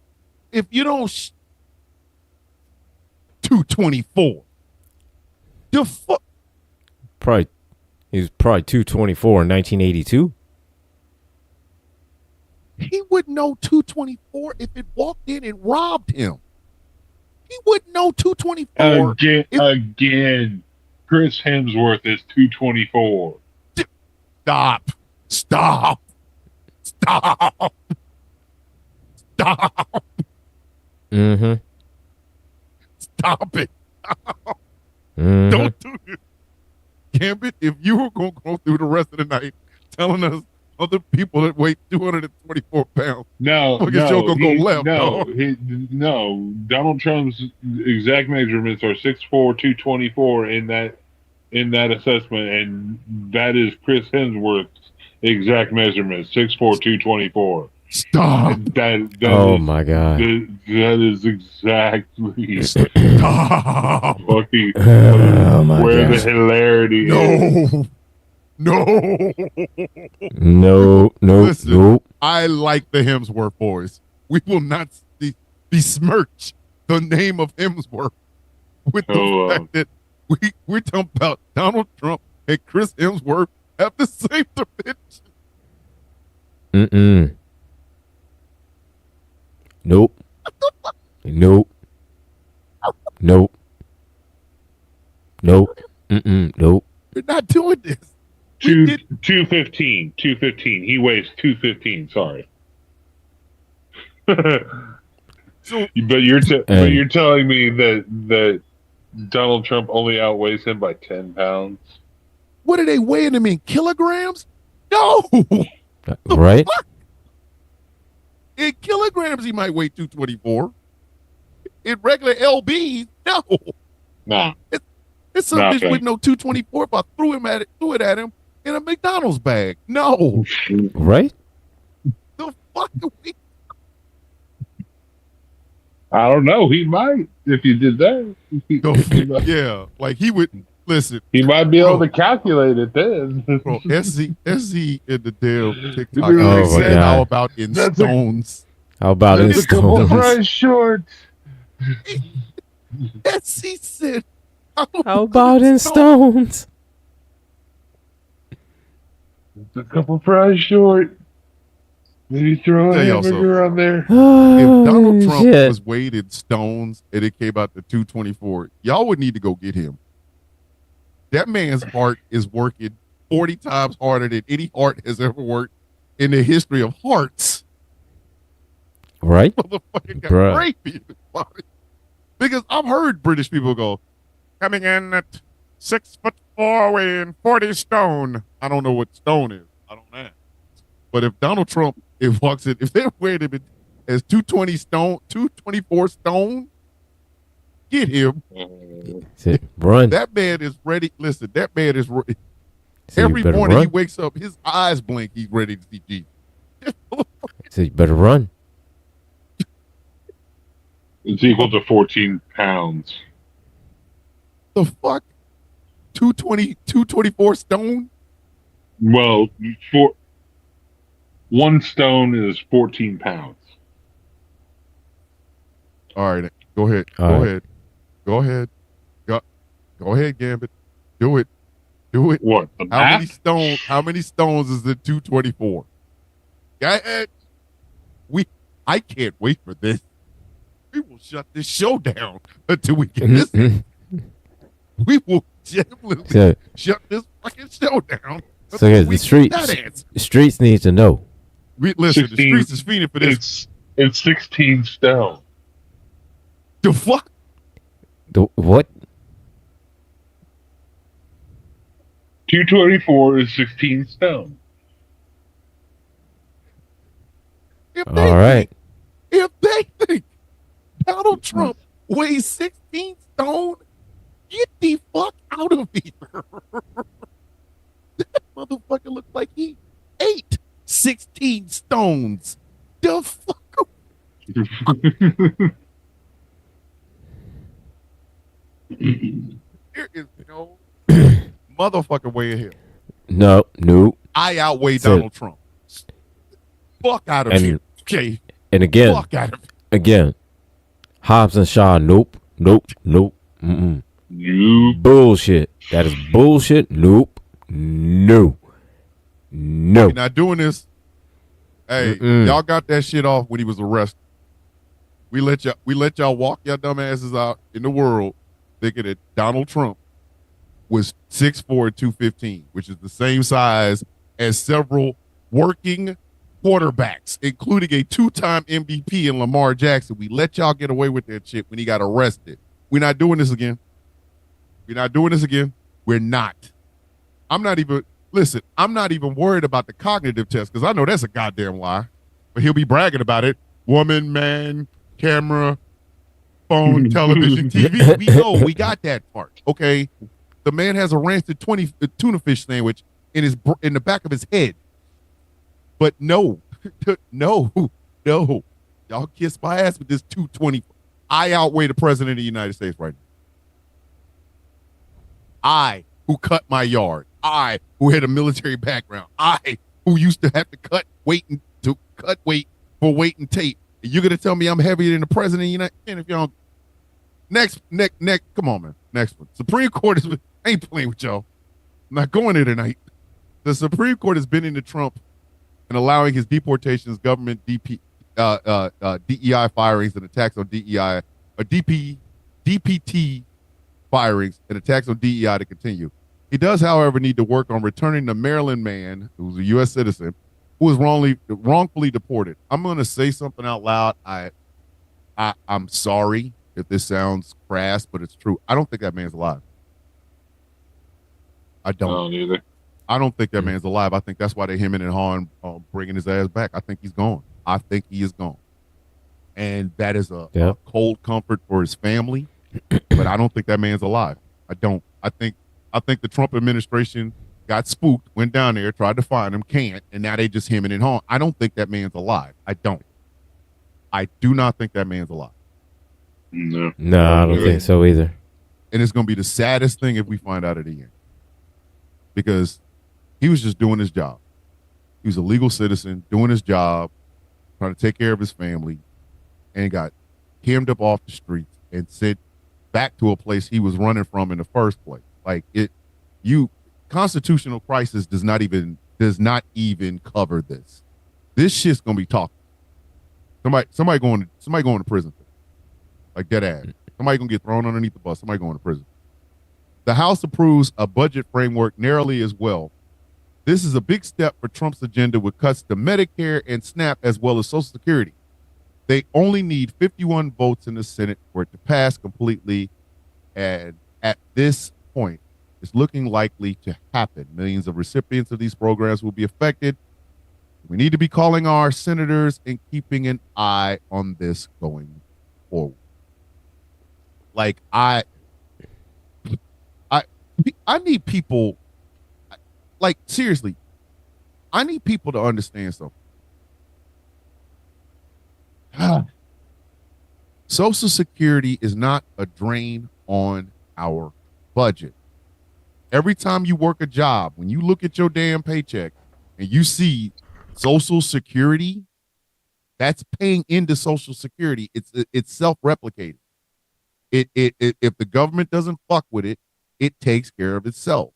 If you don't 224. The fuck? He was probably 224 in 1982. He wouldn't know 224 if it walked in and robbed him. He wouldn't know 224. Again. Chris Hemsworth is 224. Stop. Mm-hmm. Stop it. Mm-hmm. Don't do it. Gambit, if you were going to go through the rest of the night telling us other people that weigh 224 pounds. No, Look at Joe gonna go left, no, dog. no. Donald Trump's exact measurements are 6'4", 224 in that assessment, and that is Chris Hemsworth's exact measurement, 6'4", 224. Stop. That Oh is, my god. that is exactly Stop. fucking Oh my where the gosh. hilarity is. No. No, no, Listen. nope. I like the Hemsworth boys. We will not besmirch the name of Hemsworth with the fact that we're talking about Donald Trump and Chris Hemsworth have the same dimension. Mm-mm. Nope. Nope. Nope. Nope. Mm-mm. Nope. We're not doing this. We did- 215. He weighs 215. Sorry. So but you're telling me that Donald Trump only outweighs him by 10 pounds? what are they weighing him in kilograms? No. Right? In kilograms, he might weigh 224. In regular LBs, no. Nah. It's some bitch with no 224. If I threw it at him in a McDonald's bag. No. Right? The fuck are we? I don't know. He might if you did that. Yeah, like he would listen. He might be able to calculate it then. Bro, SZ in the damn TikTok. Oh, my said, God. how about in That's a- stones? How about in That's a couple stones? price shorts. SZ said, How about in stones? A couple fries short. Maybe throw a Tell y'all hamburger on there. If Donald Oh, Trump shit. was weighed in stones and it came out to 224, y'all would need to go get him. That man's heart is working 40 times harder than any heart has ever worked in the history of hearts. Right? Motherfucker got Bruh. gravy in his body. Because I've heard British people go, coming in at 6'4", weighing 40 stone. I don't know what stone is. I don't know. But if Donald Trump if they're weighing him as 224 stone, get him. Run. That man is ready. Listen, that man is ready. So you Every better morning he run. wakes up, his eyes blink. He's ready to see Jesus. So you better run. It's equal to 14 pounds. The fuck? 224 stone? Well, for 1 stone is 14 pounds. All right, go ahead. All Go right. ahead. Go ahead. Go ahead, Gambit. Do it. Do it. What? The How math? many stones? How many stones is the 224? Go ahead. I can't wait for this. We will shut this show down until we get this. We will genuinely So, shut this fucking show down. So, until yeah, we the get streets- that answer. the streets need to know. Listen, the 16 streets is feeding for this. It's 16 stone. The fuck? What? 224 is 16 stone. If All they right. If they think Donald Trump weighs 16 stone, get the fuck out of here. That motherfucker looks like he ate 16 stones. The fuck? There is no motherfucker way in here. No. Nope. I outweigh So- Donald Trump. Fuck out of And- here. Okay. And again, Fuck out of here. again, Hobbs and Shaw. Nope. Nope. Nope. Mm-mm. You Bullshit. That is bullshit. Nope. No. No. We're not doing this. Hey, Mm-mm. y'all got that shit off when he was arrested. We let y'all walk your dumb asses out in the world thinking that Donald Trump was 6'4", 215, which is the same size as several working quarterbacks, including a 2-time MVP in Lamar Jackson. We let y'all get away with that shit when he got arrested. We're not doing this again. We're not doing this again. We're not. I'm not even Listen, I'm not even worried about the cognitive test because I know that's a goddamn lie. But he'll be bragging about it. Woman, man, camera, phone, television, TV. We know we got that part. Okay. The man has a rancid tuna fish sandwich in the back of his head. But no, no. Y'all kiss my ass with this 220. I outweigh the president of the United States right now. I, who cut my yard. I, who had a military background. I, who used to have to cut weight for weight and tape. You're gonna tell me I'm heavier than the president of the United States? If y'all next, come on, man. Next one. Supreme Court is. I ain't playing with y'all. I'm not going there tonight. The Supreme Court has been into Trump and allowing his deportations, government DEI firings and attacks on DEI, or DPT firings and attacks on DEI to continue. He does, however, need to work on returning the Maryland man who's a U.S. citizen who was wrongfully deported. I'm going to say something out loud. I'm sorry if this sounds crass, but it's true. I don't think that man's alive. I don't either. I don't think that man's alive. I think that's why they're hemming and hawing, bringing his ass back. I think he's gone. I think he is gone. And that is a cold comfort for his family. But I don't think that man's alive. I don't. I think the Trump administration got spooked, went down there, tried to find him, can't, and now they just hemming and hawing. I don't think that man's alive. I don't. I do not think that man's alive. No, I don't think so either. And it's going to be the saddest thing if we find out at the end. Because he was just doing his job. He was a legal citizen, doing his job, trying to take care of his family, and got hemmed up off the streets and sent back to a place he was running from in the first place. Like constitutional crisis does not even cover this. This shit's gonna be talked. Somebody going to prison. Like dead ass. Somebody gonna get thrown underneath the bus. Somebody going to prison. The House approves a budget framework narrowly as well. This is a big step for Trump's agenda with cuts to Medicare and SNAP as well as Social Security. They only need 51 votes in the Senate for it to pass completely. And at this point, it's looking likely to happen. Millions of recipients of these programs will be affected. We need to be calling our senators and keeping an eye on this going forward. Like I need people, like seriously, I need people to understand something. Social Security is not a drain on our budget. Every time you work a job, when you look at your damn paycheck and you see Social Security, that's paying into Social Security. It's self-replicating. If the government doesn't fuck with it, it takes care of itself.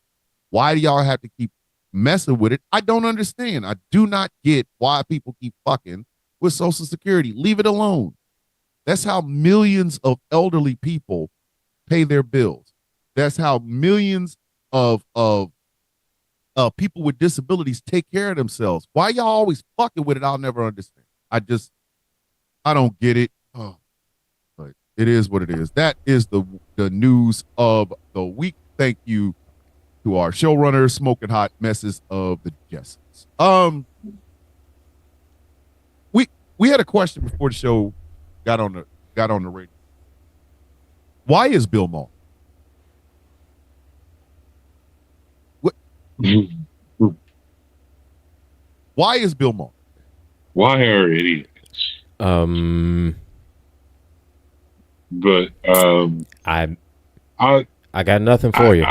Why do y'all have to keep messing with it? I don't understand. I do not get why people keep fucking with Social Security. Leave it alone. That's how millions of elderly people pay their bills. That's how millions of people with disabilities take care of themselves. Why y'all always fucking with it? I'll never understand. I don't get it. Oh, but it is what it is. That is the news of the week. Thank you to our showrunner, Smoking Hot Messes of the Jessens. We had a question before the show got on the radio. Why is Bill Maher? Why is Bill Maher? Why are idiots? But I got nothing for you.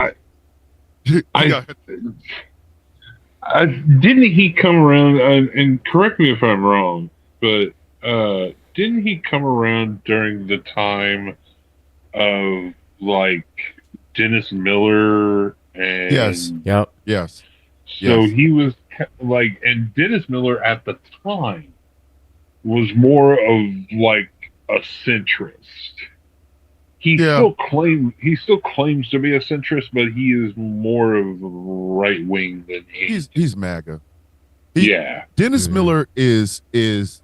Didn't he come around? And correct me if I'm wrong, but didn't he come around during the time of like Dennis Miller and yes, yep, yes. So he was like, and Dennis Miller at the time was more of like a centrist. He still claims to be a centrist, but he is more of right wing than he's MAGA. Dennis Miller is what's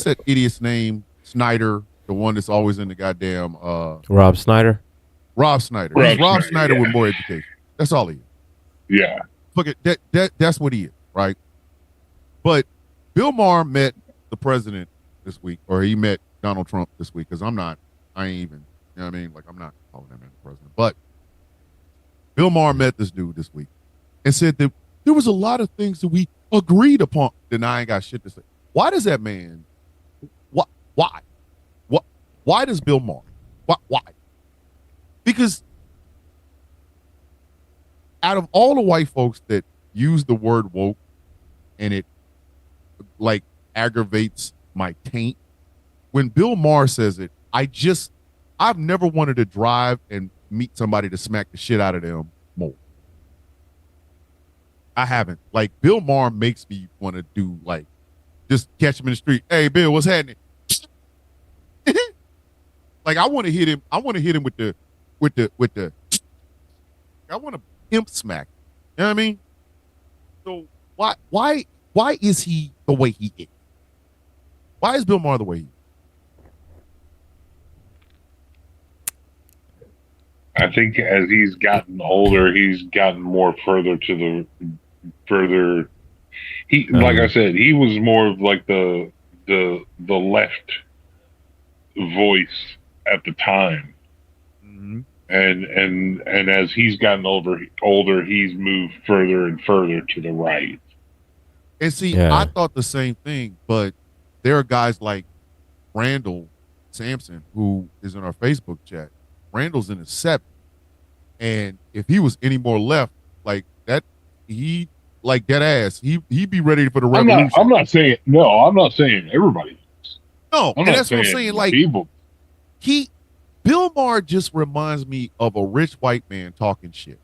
that idiot's name? Snyder, the one that's always in the goddamn Rob Snyder. Rob Snyder. Rob Snyder with more education. That's all he is. Yeah. Look at that's what he is, right? But Bill Maher met the president this week, or he met Donald Trump this week, because I ain't even, you know what I mean? Like, I'm not calling him the president. But Bill Maher met this dude this week and said that there was a lot of things that we agreed upon. Then I ain't got shit to say. Why does that man, why? Why does Bill Maher? Why? Because out of all the white folks that use the word woke and it like aggravates my taint, when Bill Maher says it, I've never wanted to drive and meet somebody to smack the shit out of them more. I haven't. Like, Bill Maher makes me want to do, like, just catch him in the street. Hey, Bill, what's happening? Like, I want to hit him. I want to hit him with the I want to pimp smack. You know what I mean? So why is he the way he is? Why is Bill Maher the way he is? I think as he's gotten older, he's gotten more further to the further. He, like I said, he was more of like the left voice at the time, and as he's gotten older, he's moved further and further to the right. And see, I thought the same thing, but there are guys like Randall Sampson, who is in our Facebook chat. Randall's in his 70s, and if he was any more left like that, he like that ass, he'd be ready for the revolution. I'm not saying everybody. No, and that's what I'm saying. Like, people. Bill Maher just reminds me of a rich white man talking shit.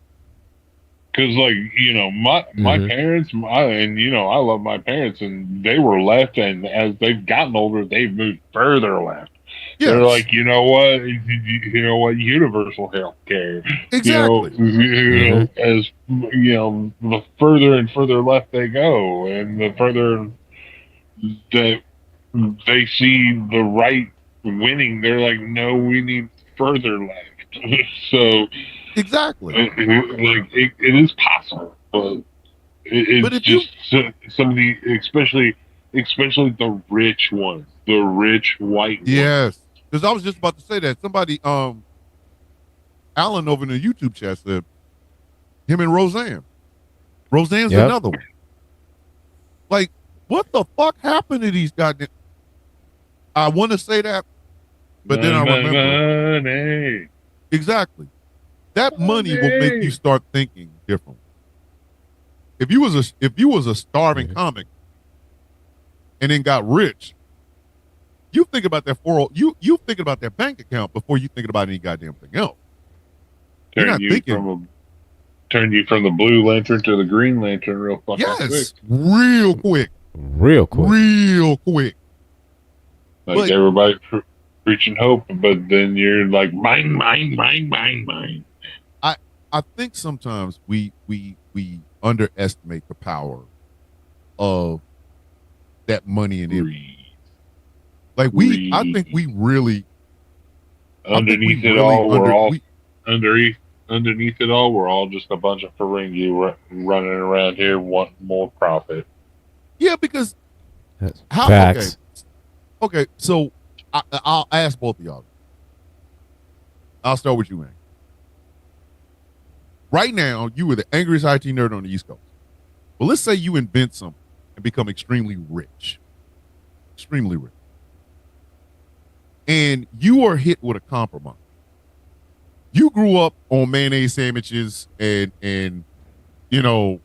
Because, like, you know, my parents, I love my parents, and they were left, and as they've gotten older, they've moved further left. Yes. They're like, you know what, universal health care. Exactly. As you know, the further and further left they go, and the further that they see the right winning, they're like, no, we need further left. So exactly, it is possible, but it's just some of the, especially the rich ones, the rich white ones. Yes. Because I was just about to say that. Somebody, Alan over in the YouTube chat said, him and Roseanne. Roseanne's another one. Like, what the fuck happened to these goddamn... I want to say that, but then I remember. Money. Exactly. That money will make you start thinking differently. If you was a starving comic and then got rich, you think about that you thinking about that bank account before you thinking about any goddamn thing else. Turn you from the blue lantern to the green lantern real fucking quick. Real quick. Like, everybody preaching hope, but then you're like, mine. I think sometimes we underestimate the power of that money and greed. Like, I think we really underneath it all, we're all just a bunch of Ferengi running around here wanting more profit. Yeah, because facts. Okay, so I'll ask both of y'all. I'll start with you, man. Right now, you are the angriest IT nerd on the East Coast. Well, let's say you invent something and become extremely rich. Extremely rich. And you are hit with a compromise. You grew up on mayonnaise sandwiches and you know,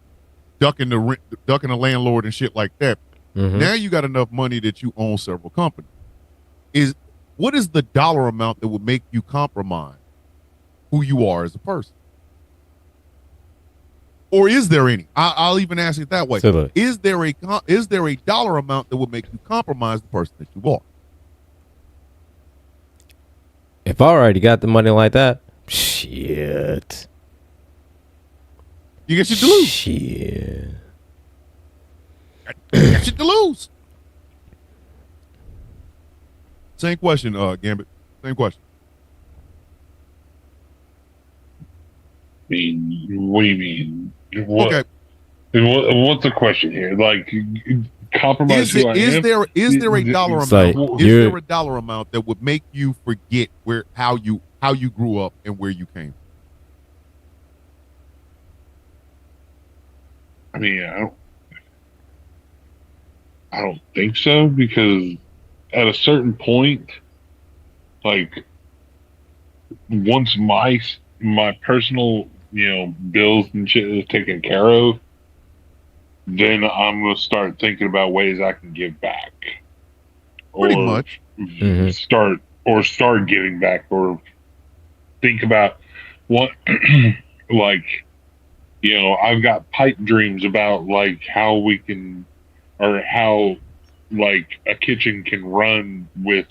ducking the landlord and shit like that. Mm-hmm. Now you got enough money that you own several companies. What is the dollar amount that would make you compromise who you are as a person? Or is there any? I'll even ask it that way. So is there a dollar amount that would make you compromise the person that you are? If I already got the money like that, shit. You get shit to lose. Shit. You got shit to lose. Same question, Gambit. Same question. mean, what do you mean? What? Okay. What's the question here? Like, compromise who I am? Is there a dollar It's amount? like, Is you're- there a dollar amount that would make you forget how you grew up and where you came? I mean, I don't think so, because at a certain point, like, once my personal, bills and shit is taken care of, then I'm gonna start thinking about ways I can give back, Pretty or much. Mhm. start giving back, or think about what, like, I've got pipe dreams about, like, how we can, or how, like, a kitchen can run with,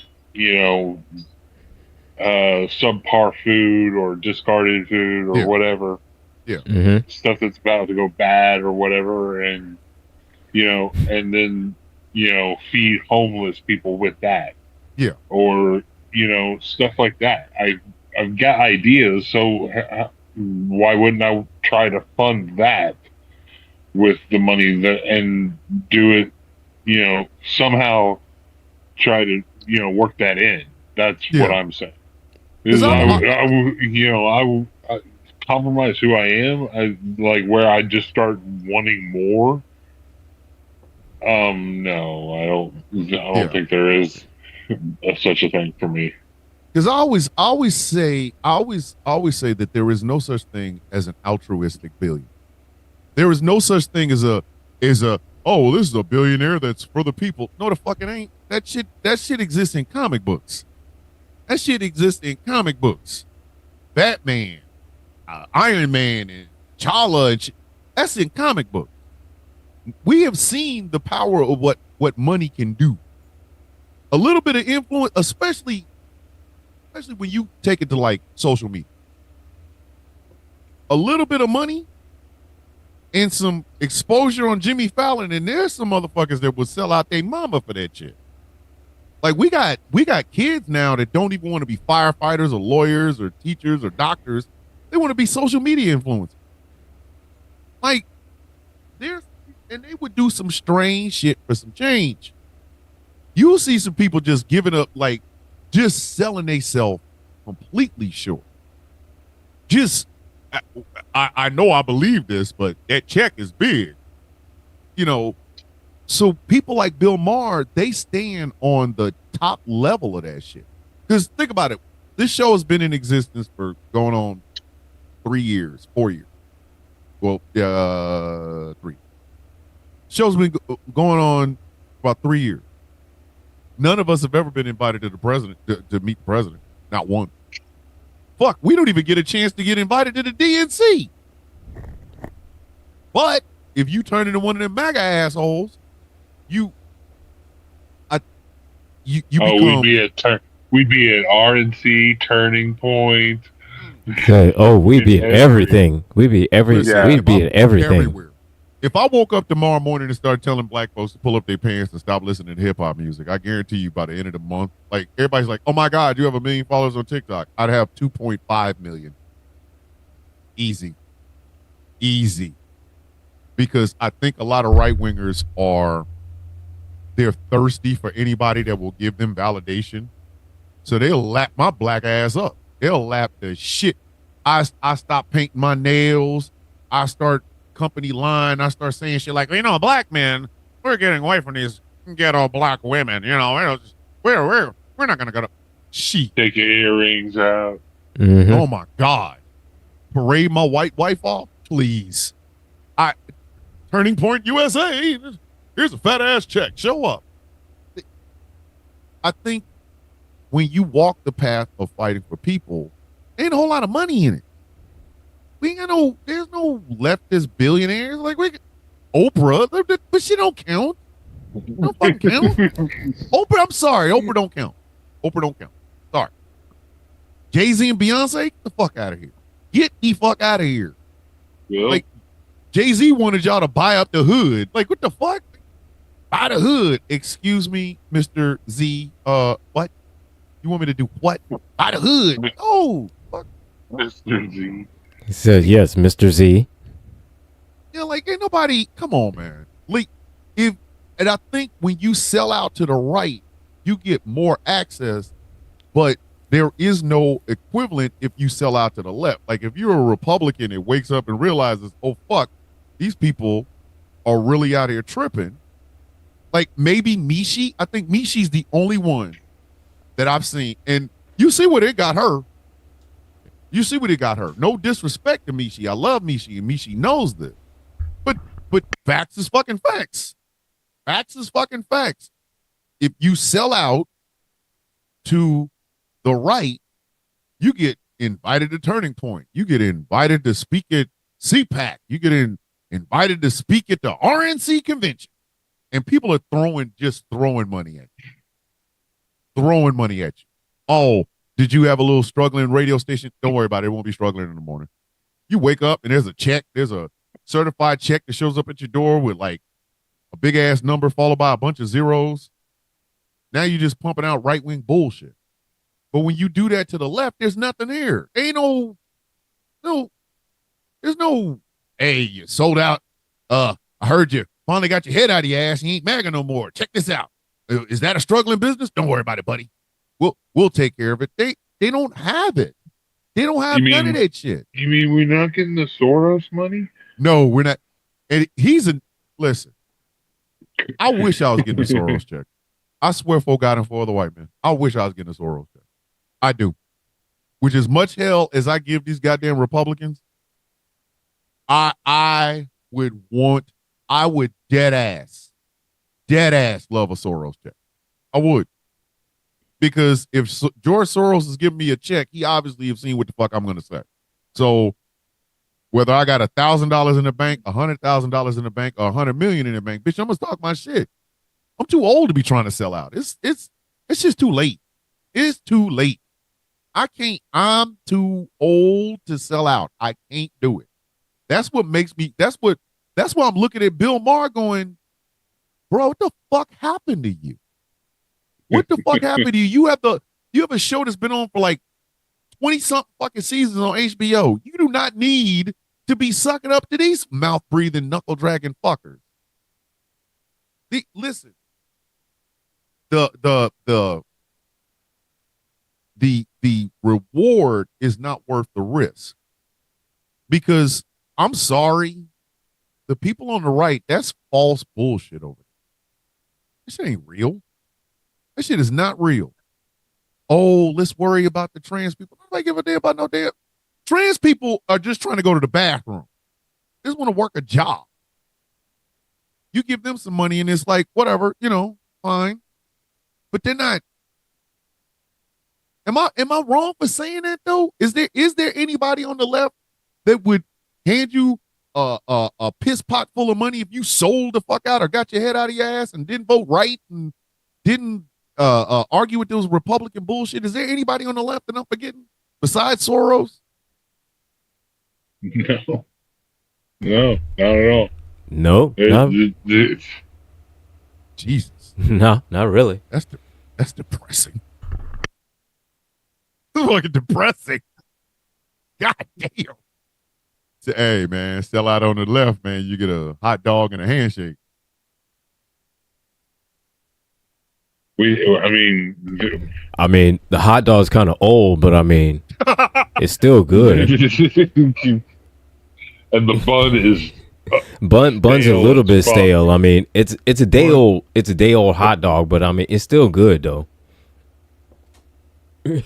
subpar food or discarded food or Yeah. whatever, Mhm. stuff that's about to go bad or whatever, and and then feed homeless people with that. Yeah. Or stuff like that. I've got ideas, so why wouldn't I try to fund that with the money and do it, somehow try to work that in. That's what Yeah. I'm saying. 'Cause I will compromise who I am. Like, where I just start wanting more. No, I don't think there is such a thing for me. Because I always say that there is no such thing as an altruistic billion. There is no such thing as a oh, this is a billionaire that's for the people. No, the fucking ain't. That shit exists in comic books. That shit exists in comic books. Batman, Iron Man, and T'Challa, and shit. That's in comic books. We have seen the power of what money can do. A little bit of influence, especially when you take it to, like, social media. A little bit of money and some exposure on Jimmy Fallon, and there's some motherfuckers that will sell out their mama for that shit. Like, we got kids now that don't even want to be firefighters or lawyers or teachers or doctors. They want to be social media influencers. Like, and they would do some strange shit for some change. You'll see some people just giving up, like, just selling themselves completely short. Just, I know I believe this, but that check is big. So people like Bill Maher, they stand on the top level of that shit. Because think about it. This show has been in existence for going on 4 years. Well, 3. Show's been going on about 3 years. None of us have ever been invited to the president to meet the president. Not one. Fuck, we don't even get a chance to get invited to the DNC. But if you turn into one of them MAGA assholes, you become. We'd be at RNC, Turning Point. Okay. Oh, we'd be at everything. We'd be everything. Listen, We'd be at everything. Everywhere. If I woke up tomorrow morning and started telling black folks to pull up their pants and stop listening to hip hop music, I guarantee you by the end of the month, like, everybody's like, oh my God, you have 1 million followers on TikTok. I'd have 2.5 million. Easy. Because I think a lot of right wingers they're thirsty for anybody that will give them validation. So they'll lap my black ass up. They'll lap the shit. I stop painting my nails. I start company line. I start saying shit like, black men, we're getting away from these ghetto black women. We're not gonna go to shit. Take your earrings out. Mhm. Oh my God. Parade my white wife off, please. Turning Point USA. Here's a fat ass check. Show up. I think when you walk the path of fighting for people, ain't a whole lot of money in it. There's no leftist billionaires. Like, Oprah, but she don't count. Don't fucking count. Oprah, I'm sorry. Oprah don't count. Sorry. Jay-Z and Beyonce, get the fuck out of here. Get the fuck out of here. Well, Like, Jay-Z wanted y'all to buy up the hood. Like, what the fuck? Buy the hood. Excuse me, Mr. Z. What? You want me to do what? Buy the hood. Oh, fuck. Mr. Z. He said, yes, Mr. Z. Yeah, like ain't nobody. Come on, man. Like if, and I think when you sell out to the right, you get more access, but there is no equivalent if you sell out to the left. Like if you're a Republican that wakes up and realizes, oh fuck, these people are really out here tripping. Like maybe Mishi. I think Mishi's the only one that I've seen, and you see what it got her. You see what it got her. No disrespect to Mishi. I love Mishi, and Mishi knows this. But facts is fucking facts. Facts is fucking facts. If you sell out to the right, you get invited to Turning Point. You get invited to speak at CPAC. You get invited to speak at the RNC convention. And people are throwing money at you. Throwing money at you. Oh, did you have a little struggling radio station? Don't worry about it. It won't be struggling in the morning. You wake up and there's a check. There's a certified check that shows up at your door with like a big ass number followed by a bunch of zeros. Now you're just pumping out right wing bullshit. But when you do that to the left, there's nothing here. Ain't there's no, hey, you sold out. I heard you finally got your head out of your ass. You ain't MAGA no more. Check this out. Is that a struggling business? Don't worry about it, buddy. We'll take care of it. They don't have it. They don't have none of that shit. You mean we're not getting the Soros money? No, we're not. And listen, I wish I was getting a Soros check. I swear for God and for the white man, I wish I was getting a Soros check. I do. Which as much hell as I give these goddamn Republicans, I would dead ass love a Soros check. I would. Because if George Soros is giving me a check, he obviously have seen what the fuck I'm going to say. So whether I got $1,000 in the bank, $100,000 in the bank, or $100 million in the bank, bitch, I'm gonna talk my shit. I'm too old to be trying to sell out. It's just too late. It's too late. I'm too old to sell out. I can't do it. That's what makes me. That's why I'm looking at Bill Maher going, bro, what the fuck happened to you? What the fuck happened to you? You have a show that's been on for like 20-something fucking seasons on HBO. You do not need to be sucking up to these mouth-breathing, knuckle-dragging fuckers. Listen, the reward is not worth the risk. Because I'm sorry, the people on the right, that's false bullshit over there. This shit ain't real. That shit is not real. Oh, let's worry about the trans people. Nobody give a damn about no damn. Trans people are just trying to go to the bathroom. They just want to work a job. You give them some money and it's like, whatever, fine. But they're not. Am I wrong for saying that though? Is there anybody on the left that would hand you a piss pot full of money if you sold the fuck out or got your head out of your ass and didn't vote right and didn't argue with those Republican bullshit? Is there anybody on the left that I'm forgetting besides Soros? No, not at all. No, Jesus, no, not really. That's depressing. It's fucking depressing. God damn. Hey man, sell out on the left, man. You get a hot dog and a handshake. I mean, the hot dog's kind of old, but I mean, it's still good. And the bun is bun's a little bit stale. I mean, it's a day old. It's a day old hot dog, but I mean, it's still good though. All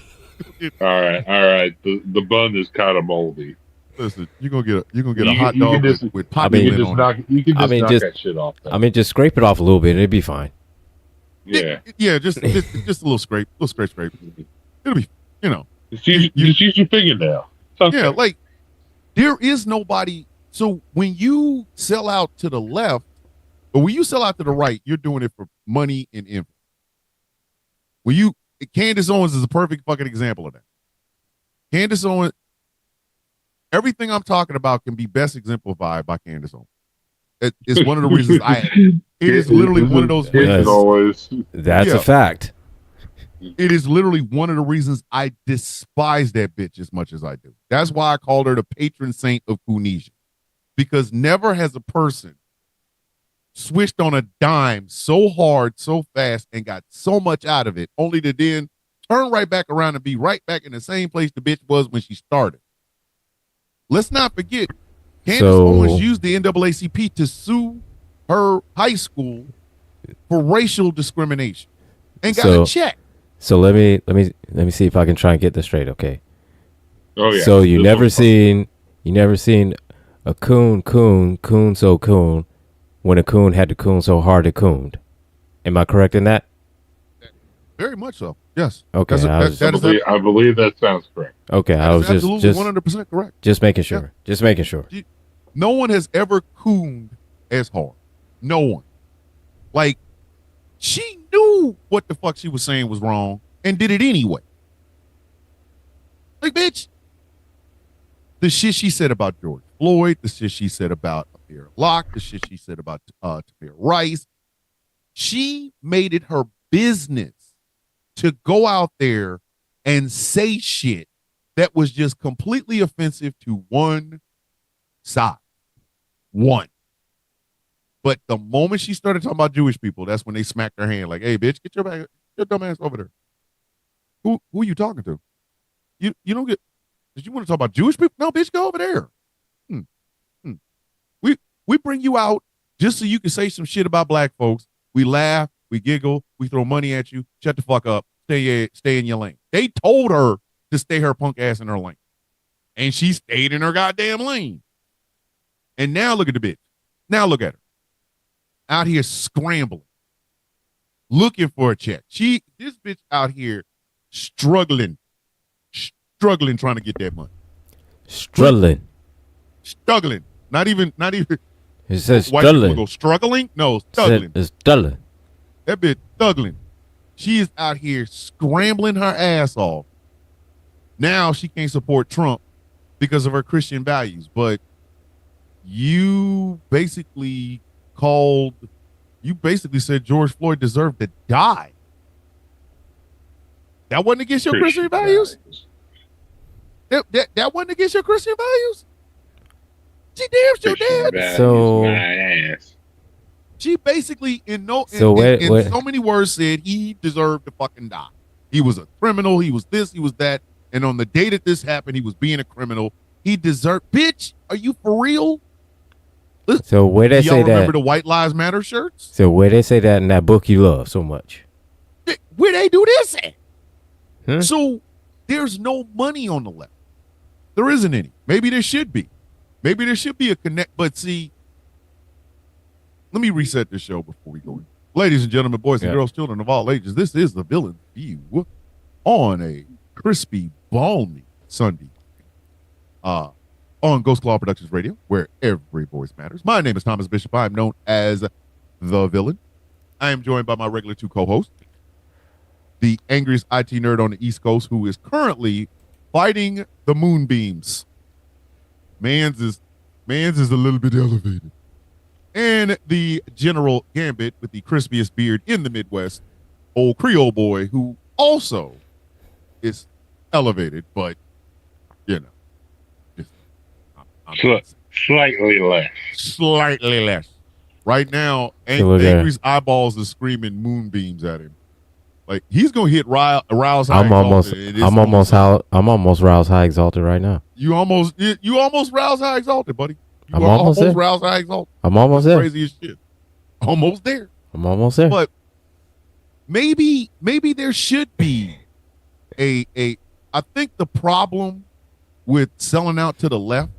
right. The bun is kind of moldy. Listen, you're gonna get a hot dog with pop on it. You can just knock that shit off. Though. I mean, just scrape it off a little bit, and it'd be fine. Yeah, just a little scrape, scrape. It'll be, Just use your fingernail. Okay. Yeah, like there is nobody. So when you sell out to the left, or when you sell out to the right, you're doing it for money and influence. Candace Owens is a perfect fucking example of that. Candace Owens, everything I'm talking about can be best exemplified by Candace Owens. It's one of the reasons it is literally one of those reasons. That's a fact. It is literally one of the reasons I despise that bitch as much as I do. That's why I called her the patron saint of Kunisha, because never has a person switched on a dime so hard, so fast, and got so much out of it, only to then turn right back around and be right back in the same place the bitch was when she started. Let's not forget, Candace Owens used the NAACP to sue her high school for racial discrimination and got a check. So let me see if I can try and get this straight. Okay. Oh yeah. So you never seen a coon so coon when a coon had to coon so hard it cooned. Am I correct in that? Very much so. Yes. Okay. I believe that sounds correct. Okay. I was just 100% correct. Just making sure. Yeah. Just making sure. No one has ever cooned as hard. No one. Like, she knew what the fuck she was saying was wrong and did it anyway. Like, bitch, the shit she said about George Floyd, the shit she said about Amir Locke, the shit she said about Tamir Rice, she made it her business to go out there and say shit that was just completely offensive to one side. One. But the moment she started talking about Jewish people, that's when they smacked her hand like, hey, bitch, get your dumb ass over there. Who are you talking to? You don't get, did you want to talk about Jewish people? No, bitch, go over there. We bring you out just so you can say some shit about black folks. We laugh, we giggle, we throw money at you. Shut the fuck up. Stay in your lane. They told her to stay her punk ass in her lane. And she stayed in her goddamn lane. And now look at the bitch. Now look at her. Out here scrambling. Looking for a check. This bitch out here struggling trying to get that money. Struggling. Not even. It says struggling. Go struggling? No, struggling. It's struggling. That bitch struggling. She is out here scrambling her ass off. Now she can't support Trump because of her Christian values. But you basically said George Floyd deserved to die. That wasn't against your Christian values? That wasn't against your Christian values? She damn sure did. So she basically in so many words said he deserved to fucking die. He was a criminal, he was this, he was that, and on the day that this happened, he was being a criminal. He deserved. Bitch, are you for real? So where they say that? Remember the White Lives Matter shirts? So where they say that in that book you love so much? Where they do this at? Huh? So there's no money on the left. There isn't any. Maybe there should be. Maybe there should be a connect. But see, let me reset this show before we go in. Ladies and gentlemen, boys and girls, children of all ages, this is the Villain View on a crispy, balmy Sunday. On Ghost Claw Productions Radio, where every voice matters. My name is Thomas Bishop. I'm known as the Villain. I am joined by my regular two co-hosts, the angriest IT nerd on the East Coast, who is currently fighting the moonbeams. Mans is a little bit elevated. And the General Gambit with the crispiest beard in the Midwest, old Creole boy, who also is elevated, but, you know. Slightly less. Slightly less. Right now, Angry's eyeballs are screaming moonbeams at him. Like he's gonna hit Rouse High. I'm almost Rouse High Exalted right now. You almost Rouse High Exalted, buddy. I'm almost there. Rouse High Exalted. I'm almost there. Crazy as shit. Almost there. I'm almost there. But maybe there should be a. I think the problem with selling out to the left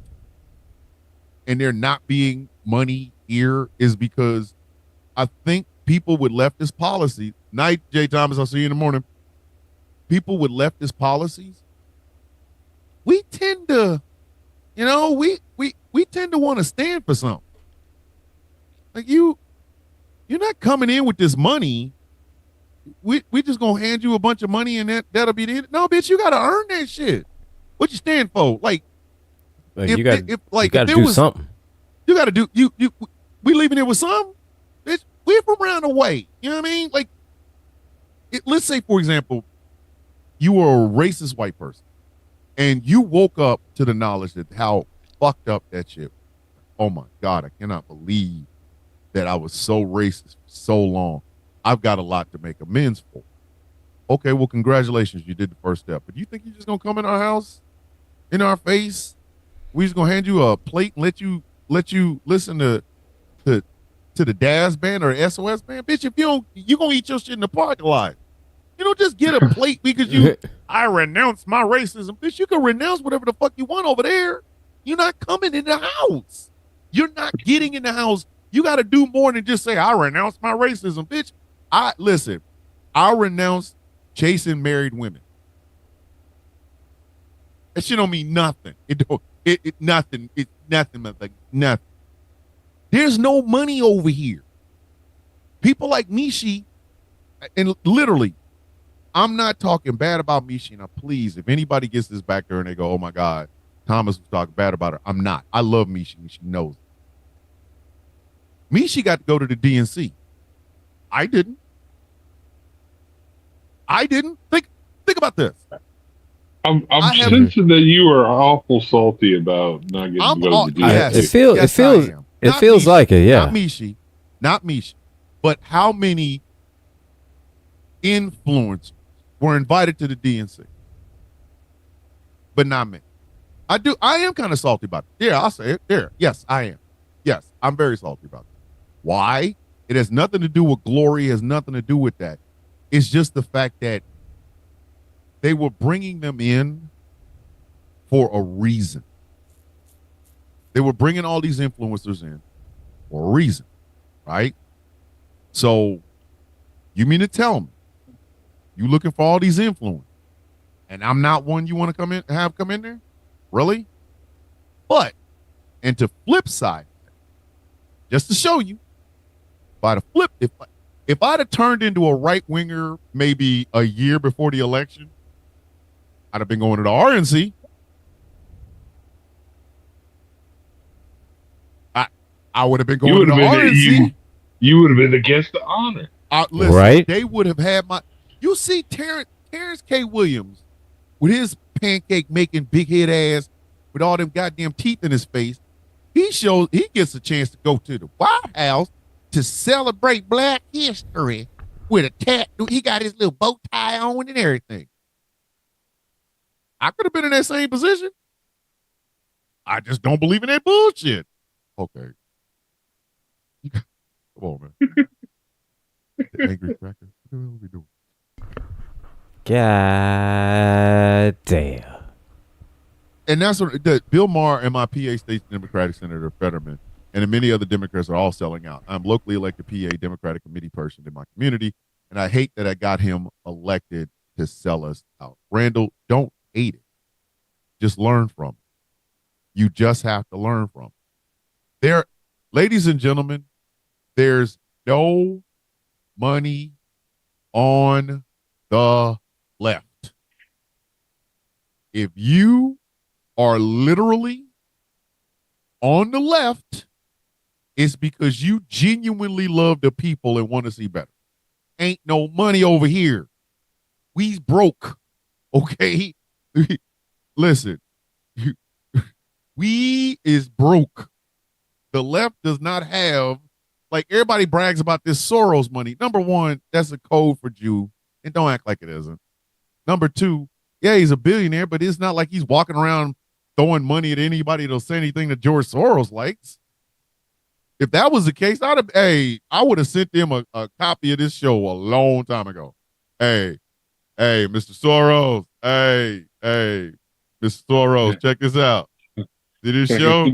and there not being money here is because I think people with leftist policies, night Jay Thomas, I'll see you in the morning. People with leftist policies, we tend to, we tend to want to stand for something. Like you're not coming in with this money. We just gonna hand you a bunch of money and that'll be the end. No, bitch, you gotta earn that shit. What you stand for? Like you got to do something. You got to do we leaving it with some. Bitch, we're from around the way. You know what I mean? Like, let's say for example, you were a racist white person, And you woke up to the knowledge that how fucked up that shit. Oh my God, I cannot believe that I was so racist for so long. I've got a lot to make amends for. Okay, well, congratulations, you did the first step. But you think you're just gonna come in our house, in our face? We just gonna hand you a plate and let you listen to the Daz band or SOS band? Bitch, if you don't, you gonna eat your shit in the parking lot. You don't just get a plate because I renounce my racism. Bitch, you can renounce whatever the fuck you want over there. You're not coming in the house. You're not getting in the house. You got to do more than just say, I renounce my racism. Bitch, I renounce chasing married women. That shit don't mean nothing. Nothing. It's nothing, like nothing. There's no money over here. People like Mishi, and literally, I'm not talking bad about Mishi. Now, please, if anybody gets this back there and they go, oh my God, Thomas was talking bad about her, I'm not. I love Mishi, and she knows it. Mishi got to go to the DNC. I didn't. Think about this. I'm sensing that you are awful salty about not getting to go to the DNC. It feels like it, yeah. Not Mishi, but how many influencers were invited to the DNC? But not me. I am kind of salty about it. Yeah, I'll say it. There. Yes, I am. Yes, I'm very salty about it. Why? It has nothing to do with glory. It has nothing to do with that. It's just the fact that they were bringing them in for a reason. They were bringing all these influencers in for a reason, right? So you mean to tell me you looking for all these influencers and I'm not one you want to come in there? Really? But, and to flip side, just to show you, if I'd have turned into a right winger maybe a year before the election, I'd have been going to the RNC. I would have been going to the RNC. You would have been against the honor. Listen, right? They would have had my. You see Terrence K. Williams with his pancake making big head ass with all them goddamn teeth in his face. He gets a chance to go to the White House to celebrate Black History with a tattoo. He got his little bow tie on and everything. I could have been in that same position. I just don't believe in that bullshit. Okay. Come on, man. The angry cracker. What are we doing? God damn. And that's what Bill Maher and my PA State Democratic Senator Fetterman and many other Democrats are all selling out. I'm locally elected PA Democratic Committee person in my community, and I hate that I got him elected to sell us out. Randall, don't hate it. Just learn from it. You just have to learn from it. There, ladies and gentlemen, there's no money on the left. If you are literally on the left, it's because you genuinely love the people and want to see better. Ain't no money over here. We's broke. Okay? Listen. We is broke. The left does not have, like everybody brags about this Soros money. Number one, that's a code for Jew, and don't act like it isn't. Number two, yeah, he's a billionaire, but it's not like he's walking around throwing money at anybody that'll say anything that George Soros likes. If that was the case, I would have sent them a copy of this show a long time ago. Hey, Mr. Soros. Hey, Mr. Soros, check this out. See this show?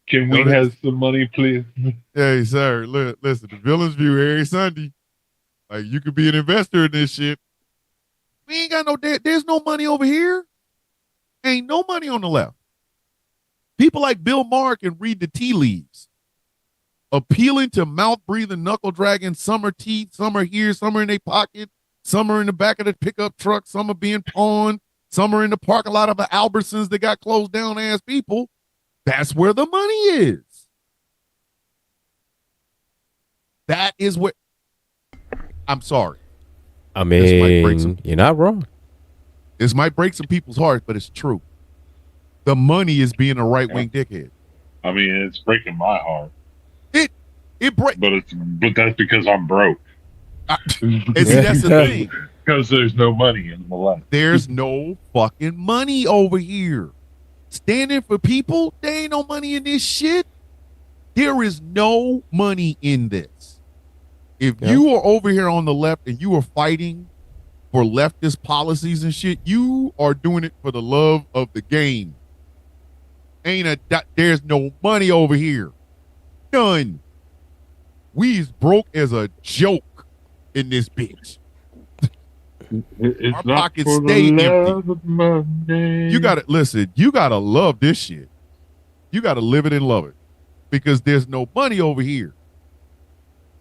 Can we have some money, please? Hey, sir, listen, the Villains View every Sunday. Like, you could be an investor in this shit. We ain't got no debt. There's no money over here. Ain't no money on the left. People like Bill Maher can read the tea leaves. Appealing to mouth-breathing, knuckle-dragging, some are teeth, some are here, some are in their pocket, some are in the back of the pickup truck, some are being pawned, some are in the parking lot of the Albertsons that got closed down ass people. That's where the money is. That is where. I'm sorry. I mean, you're not wrong. This might break some people's hearts, but it's true. The money is being a right wing dickhead. I mean, it's breaking my heart. It break, but that's because I'm broke. And see, that's the thing. Because there's no money in my life. There's no fucking money over here. Standing for people, there ain't no money in this shit. There is no money in this. If you are over here on the left and you are fighting for leftist policies and shit, you are doing it for the love of the game. There's no money over here. None. We's broke as a joke in this bitch. It's Our not pockets for stay the empty. love of money. You gotta listen, you gotta love this shit. You gotta live it and love it. Because there's no money over here.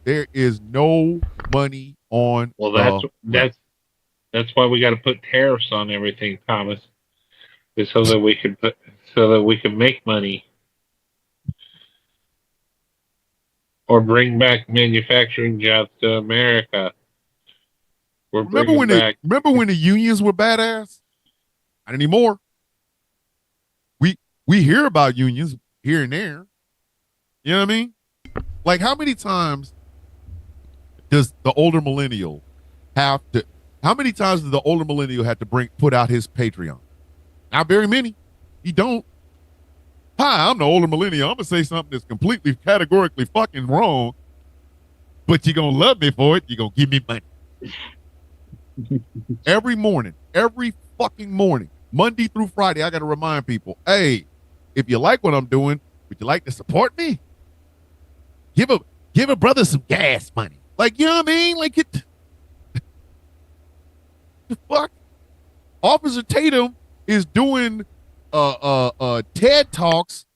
There is no money on. Well, that's why we got to put tariffs on everything, Thomas, is so that we can make money or bring back manufacturing jobs to America. Remember when the unions were badass? Not anymore. We hear about unions here and there. You know what I mean? Like, how many times does the older millennial have to? How many times does the older millennial have to put out his Patreon? Not very many. He don't. Hi, I'm the older millennial. I'm gonna say something that's completely categorically fucking wrong, but you're gonna love me for it. You're gonna give me money. Every morning, every fucking morning, Monday through Friday, I gotta remind people, hey, if you like what I'm doing, would you like to support me? Give a brother some gas money. Like, you know what I mean? Like, it. The fuck? Officer Tatum is doing TED Talks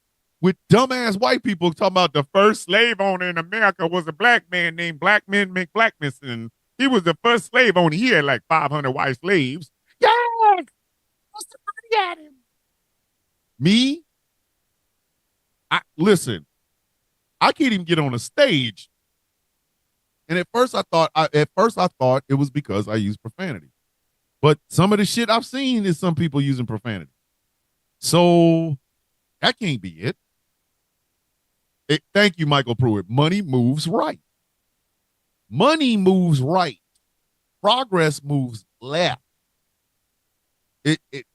with dumbass white people talking about the first slave owner in America was a black man named Blackman McBlackness. He was the first slave owner. He had like 500 white slaves. Yes! What's the money at him? Me? Listen, I can't even get on a stage. And at first I thought it was because I use profanity. But some of the shit I've seen is some people using profanity. So that can't be it. Thank you, Michael Pruitt. Money moves right. Money moves right. Progress moves left.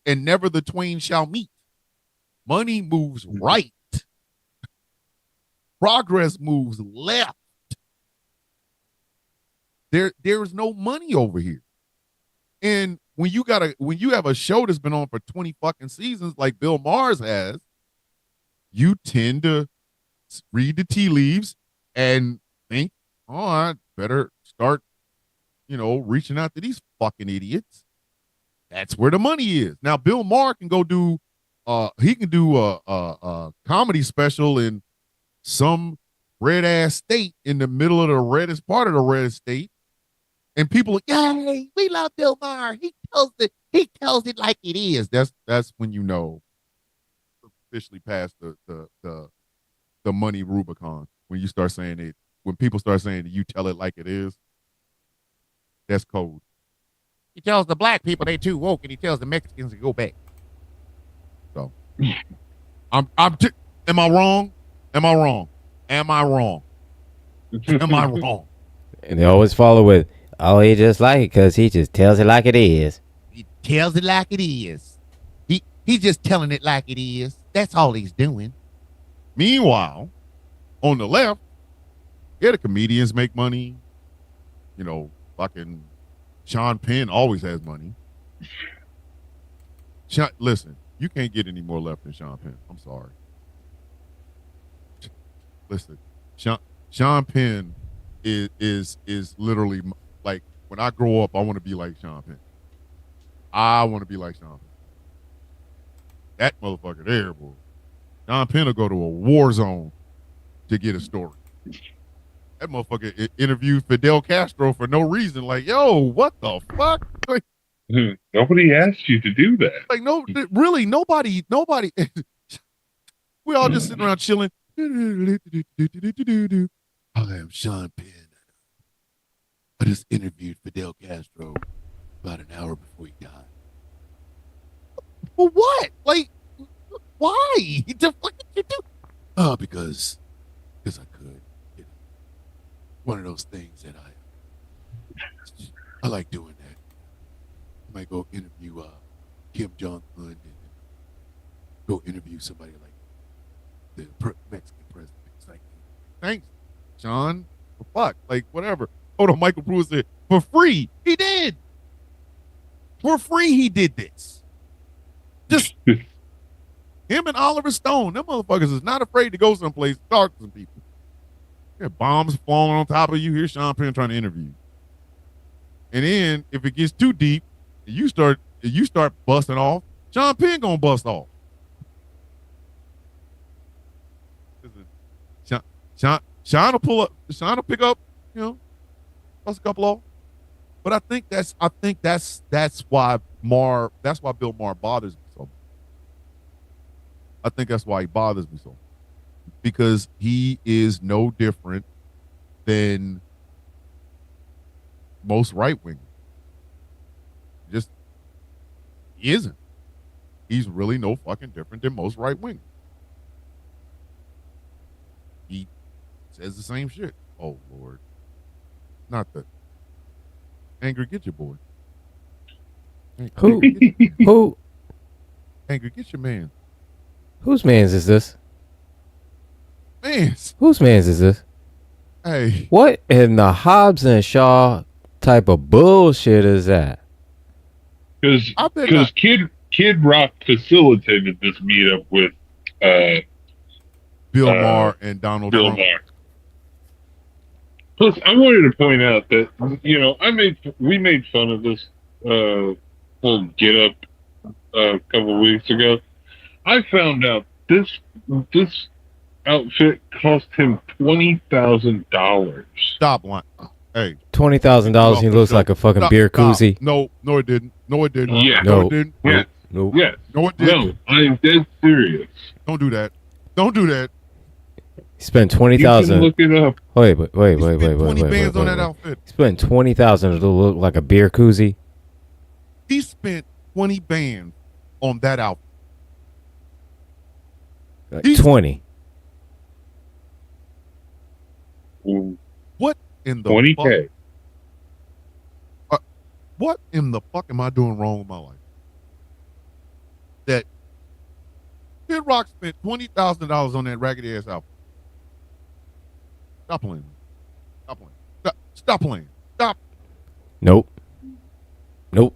And never the twain shall meet. Money moves right. Progress moves left. There's no money over here. And when you have a show that's been on for 20 fucking seasons like Bill Maher's has, you tend to read the tea leaves and think, oh, I better start, reaching out to these fucking idiots. That's where the money is. Now, Bill Maher can go do, he can do a comedy special in some red ass state in the middle of the reddest part of the reddest state. And people are, yay, we love Bill Maher. He tells it like it is. That's when you know officially past the money Rubicon. When you start saying it, when people start saying that you tell it like it is, that's code. He tells the black people they too woke, and he tells the Mexicans to go back. So, am I wrong? Am I wrong? Am I wrong? Am I wrong? And they always follow with, oh, he just like it because he just tells it like it is. He tells it like it is. He's just telling it like it is. That's all he's doing. Meanwhile, on the left, the comedians make money. Fucking Sean Penn always has money. Listen, you can't get any more left than Sean Penn. I'm sorry. Listen, Sean Penn is literally like, when I grow up, I want to be like Sean Penn. I want to be like Sean Penn. That motherfucker there, boy. Sean Penn will go to a war zone to get a story. That motherfucker interviewed Fidel Castro for no reason. Like, yo, what the fuck? Like, nobody asked you to do that. Like, no, really, nobody. We all just sitting around chilling. I am Sean Penn. I just interviewed Fidel Castro about an hour before he died. For what? Like, why? The fuck did you do? Oh, because I could. You know, one of those things that I like doing that. I might go interview Kim Jong Un and go interview somebody like the Mexican president. It's like, thanks, Sean. For fuck, like whatever. Hold on, Michael Pruitt said for free. He did. For free, he did this. Just him and Oliver Stone. Them motherfuckers is not afraid to go someplace and talk to some people. Yeah, bombs falling on top of you. Here's Sean Penn trying to interview you. And then if it gets too deep, and you start busting off, Sean Penn gonna bust off. Sean will pull up. Sean will pick up. You know, bust a couple off. But I think that's why Bill Maher bothers me so much. I think that's why he bothers me so much. Because he is no different than most right wingers. Just he isn't. He's really no fucking different than most right wingers. He says the same shit. Oh Lord. Not the Angry, get your boy. Who? Who? Angry, get your man. Whose man's is this? Man's. Whose man's is this? Hey. What in the Hobbs and Shaw type of bullshit is that? Because I bet not. Kid Rock facilitated this meetup with Bill Maher and Donald Bill Trump. Maher. Plus, I wanted to point out that we made fun of this whole get up a couple of weeks ago. I found out this outfit cost him $20,000. Stop lying. Hey. $20,000. He looks like a fucking beer koozie. No, it didn't. No, it didn't. Yeah. No, No. it didn't. Yes. Nope. Yes. No, it didn't. No, I'm dead serious. Don't do that. Don't do that. He spent You can 20,000. look it up. Wait. He spent 20 bands on that outfit. He spent 20,000 to look like a beer koozie. He spent 20 bands on that outfit. Like He's- 20. What in the 20K. fuck? What in the fuck am I doing wrong with my life? That Kid Rock spent $20,000 on that raggedy ass outfit. Stop playing. Stop playing. Stop playing. Stop. Nope. Nope.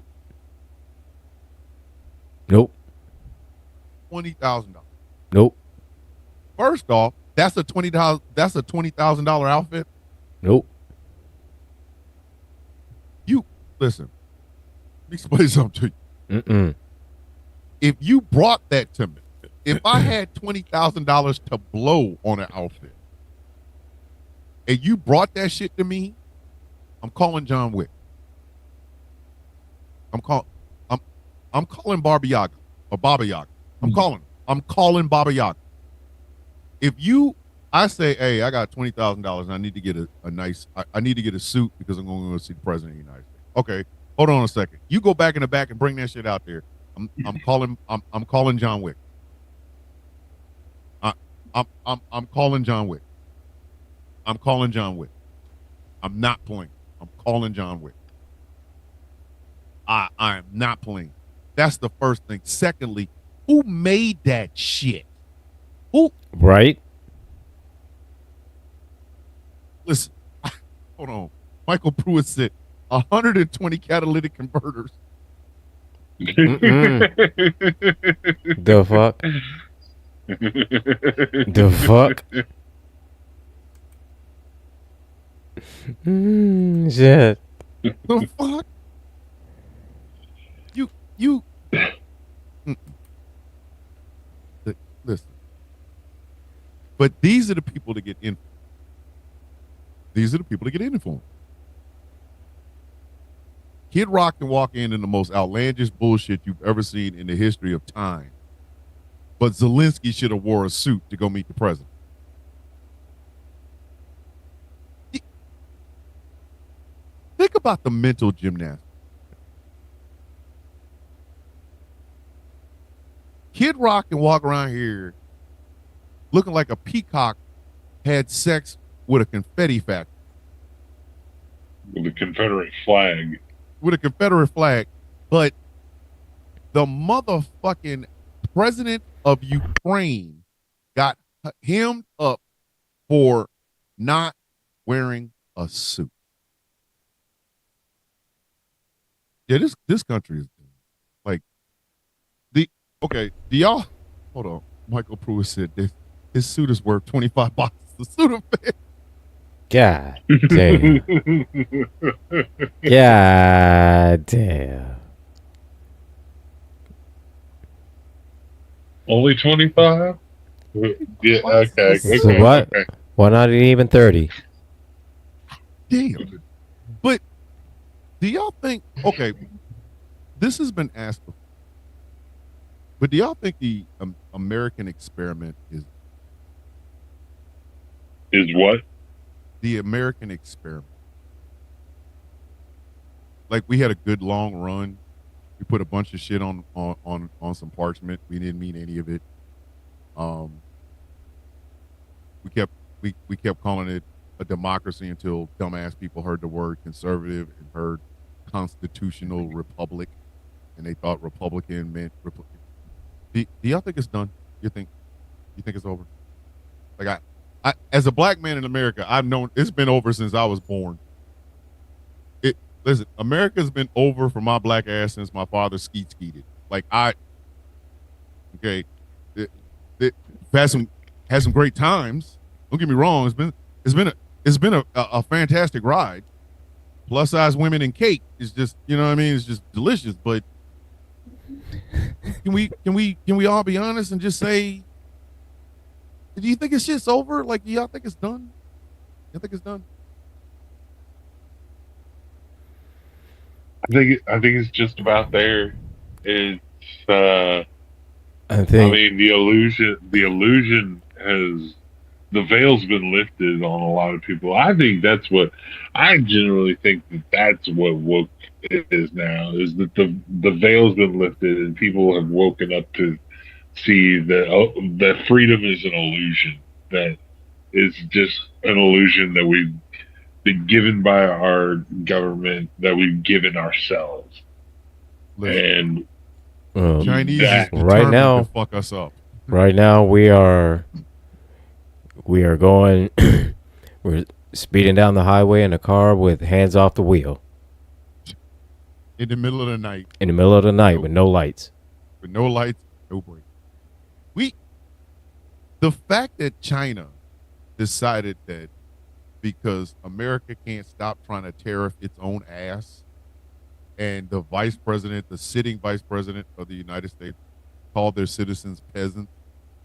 Nope. $20,000. Nope. First off, that's a $20,000 outfit. Nope. You listen. Let me explain something to you. Mm-mm. If you brought that to me, if I had $20,000 to blow on an outfit, and you brought that shit to me, I'm calling John Wick. I'm calling Baba Yaga or Baba Yaga. I'm calling Baba Yaga. If I say, hey, I got $20,000 and I need to get I need to get a suit because I'm going to go see the president of the United States. Okay, hold on a second. You go back in the back and bring that shit out there. I'm calling John Wick. I'm calling John Wick. I'm calling John Wick. I'm not playing. I'm calling John Wick. I am not playing. That's the first thing. Secondly, who made that shit? Who? Right? Listen, hold on. Michael Pruitt said 120 catalytic converters. The fuck? The fuck? Shit. The fuck? You. Listen. But these are the people that get in. These are the people that get influenced. Kid Rock can walk in the most outlandish bullshit you've ever seen in the history of time. But Zelensky should have wore a suit to go meet the president. Think about the mental gymnastics. Kid Rock can walk around here looking like a peacock had sex with a confetti factory. With the Confederate flag. With a Confederate flag, but the motherfucking president of Ukraine got hemmed up for not wearing a suit. Yeah, this country is like do y'all hold on? Michael Pruitt said this his suit is worth $25 a suit of fit. God damn. God damn. Only 25? Yeah, okay. So what? Why not even 30? Damn. But do y'all think, okay, this has been asked before, but do y'all think the American experiment is what? the American experiment? Like, we had a good long run. We put a bunch of shit on some parchment. We didn't mean any of it. We kept calling it a democracy until dumbass people heard the word conservative and heard constitutional republic, and they thought Republican meant Republican. Do y'all think it's done? You think it's over? Like I as a black man in America, I've known it's been over since I was born. Listen, America's been over for my black ass since my father skeeted. Like it had some great times. Don't get me wrong. It's been a fantastic ride. Plus size women and cake is just, you know what I mean? It's just delicious. But can we all be honest and just say, do you think it's just over? Like, do y'all think it's done? You think it's done? I think it's just about there. It's I mean, the illusion has, the veil's been lifted on a lot of people. I think I generally think that's what woke is now, is that the veil's been lifted and people have woken up to see that freedom is an illusion, that is just an illusion that we've been given by our government, that we've given ourselves. Listen, and Chinese that, is right now to fuck us up. Right now we are going we're speeding down the highway in a car with hands off the wheel. In the middle of the night. In the middle of the night with no lights. With no lights, no break. The fact that China decided that because America can't stop trying to tariff its own ass, and the sitting vice president of the United States called their citizens peasants,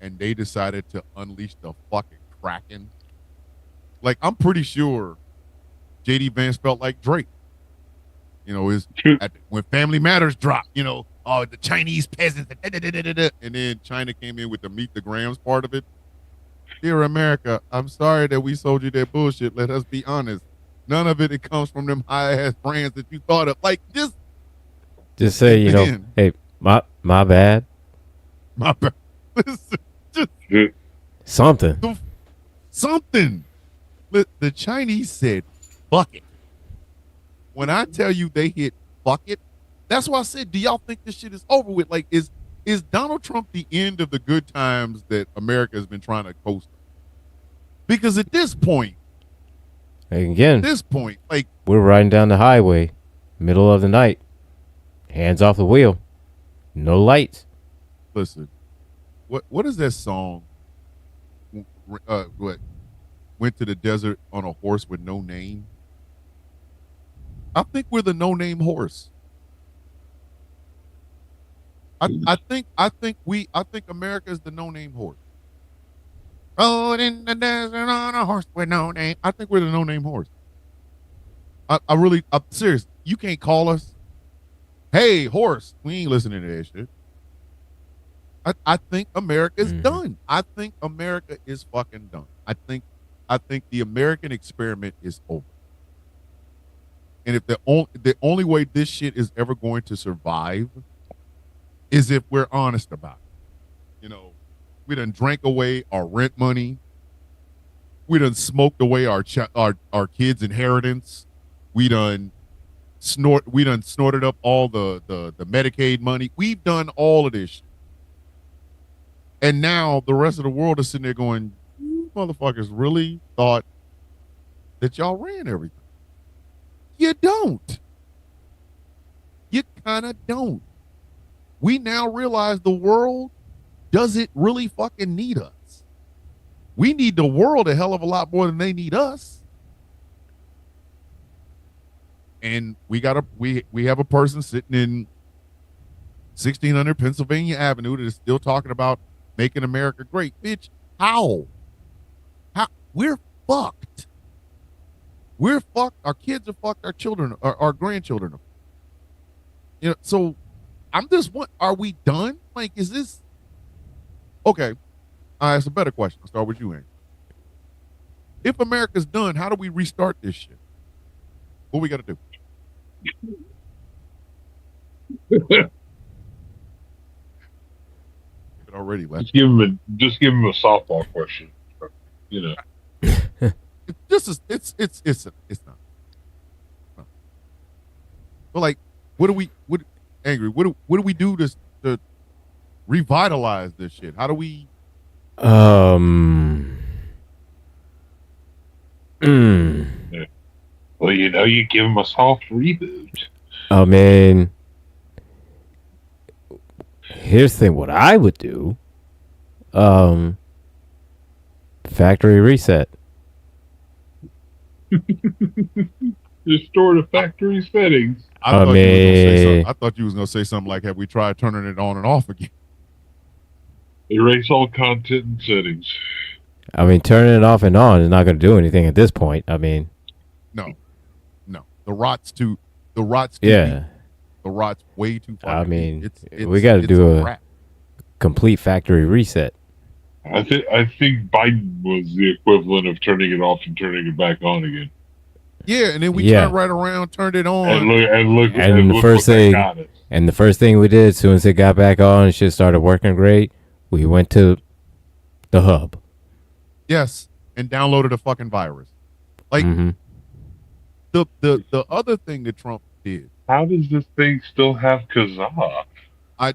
and they decided to unleash the fucking Kraken. Like, I'm pretty sure J.D. Vance felt like Drake. You know, when Family Matters dropped, you know, the Chinese peasants, and then China came in with the Meet the Grams part of it. Dear America, I'm sorry that we sold you that bullshit. Let us be honest. None of it comes from them high-ass brands that you thought of. Like, just say, you know, hey, my bad. My bad. Listen, just something. Something. The Chinese said, fuck it. When I tell you they hit fuck it, that's why I said, do y'all think this shit is over with? Like, is Donald Trump the end of the good times that America has been trying to coast? Because at this point, like, we're riding down the highway, middle of the night, hands off the wheel, no lights. Listen, what is that song? What went to the desert on a horse with no name? I think we're the no-name horse. I think America is the no-name horse. Rode in the desert on a horse with no name. I think we're the no-name horse. I'm serious. You can't call us, hey, horse. We ain't listening to that shit. I think America is done. I think America is fucking done. I think the American experiment is over. And if the only way this shit is ever going to survive is if we're honest about it. You know, we done drank away our rent money. We done smoked away our kids' inheritance. We done snorted up all the Medicaid money. We've done all of this shit. And now the rest of the world is sitting there going, you motherfuckers really thought that y'all ran everything. You don't. You kind of don't. We now realize the world doesn't really fucking need us. We need the world a hell of a lot more than they need us. And we have a person sitting in 1600 Pennsylvania Avenue that is still talking about making America great. Bitch, how? We're fucked. We're fucked. Our kids are fucked. Our children, our grandchildren are. You know, so I'm just are we done? Like, is this okay? It's a better question. I'll start with you, Andy. If America's done, how do we restart this shit? What we got to do? It already left. Just give him a softball question. You know, it's not. No. But like, what do we do to revitalize this shit? How do we? Well, you know, you give him a soft reboot. I mean, here's the thing. What I would do, factory reset. Restore the factory settings. I thought you was gonna say something like, "Have we tried turning it on and off again?" Erase all content and settings. I mean, turning it off and on is not going to do anything at this point. I mean, no. The rot's too. Yeah. Deep. The rot's way too far. I mean, we got to do a complete factory reset. I think Biden was the equivalent of turning it off and turning it back on again. Yeah, and then we turned right around, turned it on, and the first thing we did, as soon as it got back on and shit started working great, we went to the hub. Yes, and downloaded a fucking virus. Like the other thing that Trump did. How does this thing still have Kazaa?